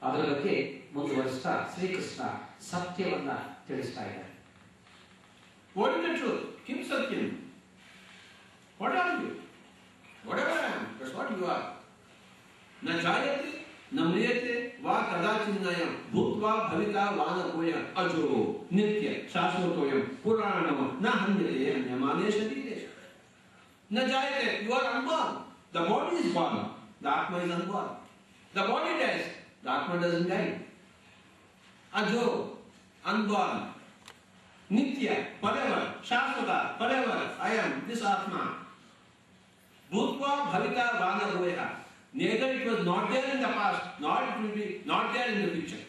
ಅದರ ಬಗ್ಗೆ ಮುಂದುವರಿಸ್ತಾ ಶ್ರೀಕೃಷ್ಣ ಸತ್ಯವನ್ನ ತಿಳಿಸ್ತಾ ಇದ್ದಾರೆ. What is the truth? Kim satyam? What are you? Whatever I am, that's what you are. Na jayate, na mriyate, va kadachinnayam, bhutva bhavita vanakoya, ajo, nitya, shashvatoyam, puranam, na hanyate, hanyamane shariresha. Na jayate, you are unborn. The body is born. The Atma is unborn. The body dies. The Atma doesn't die. Ajo, unborn. Nitya, forever. Shashvata, forever. I am this Atma. Bhutva bhavita vanagoya. Neither it was not there in the past, nor it will be not there in the future.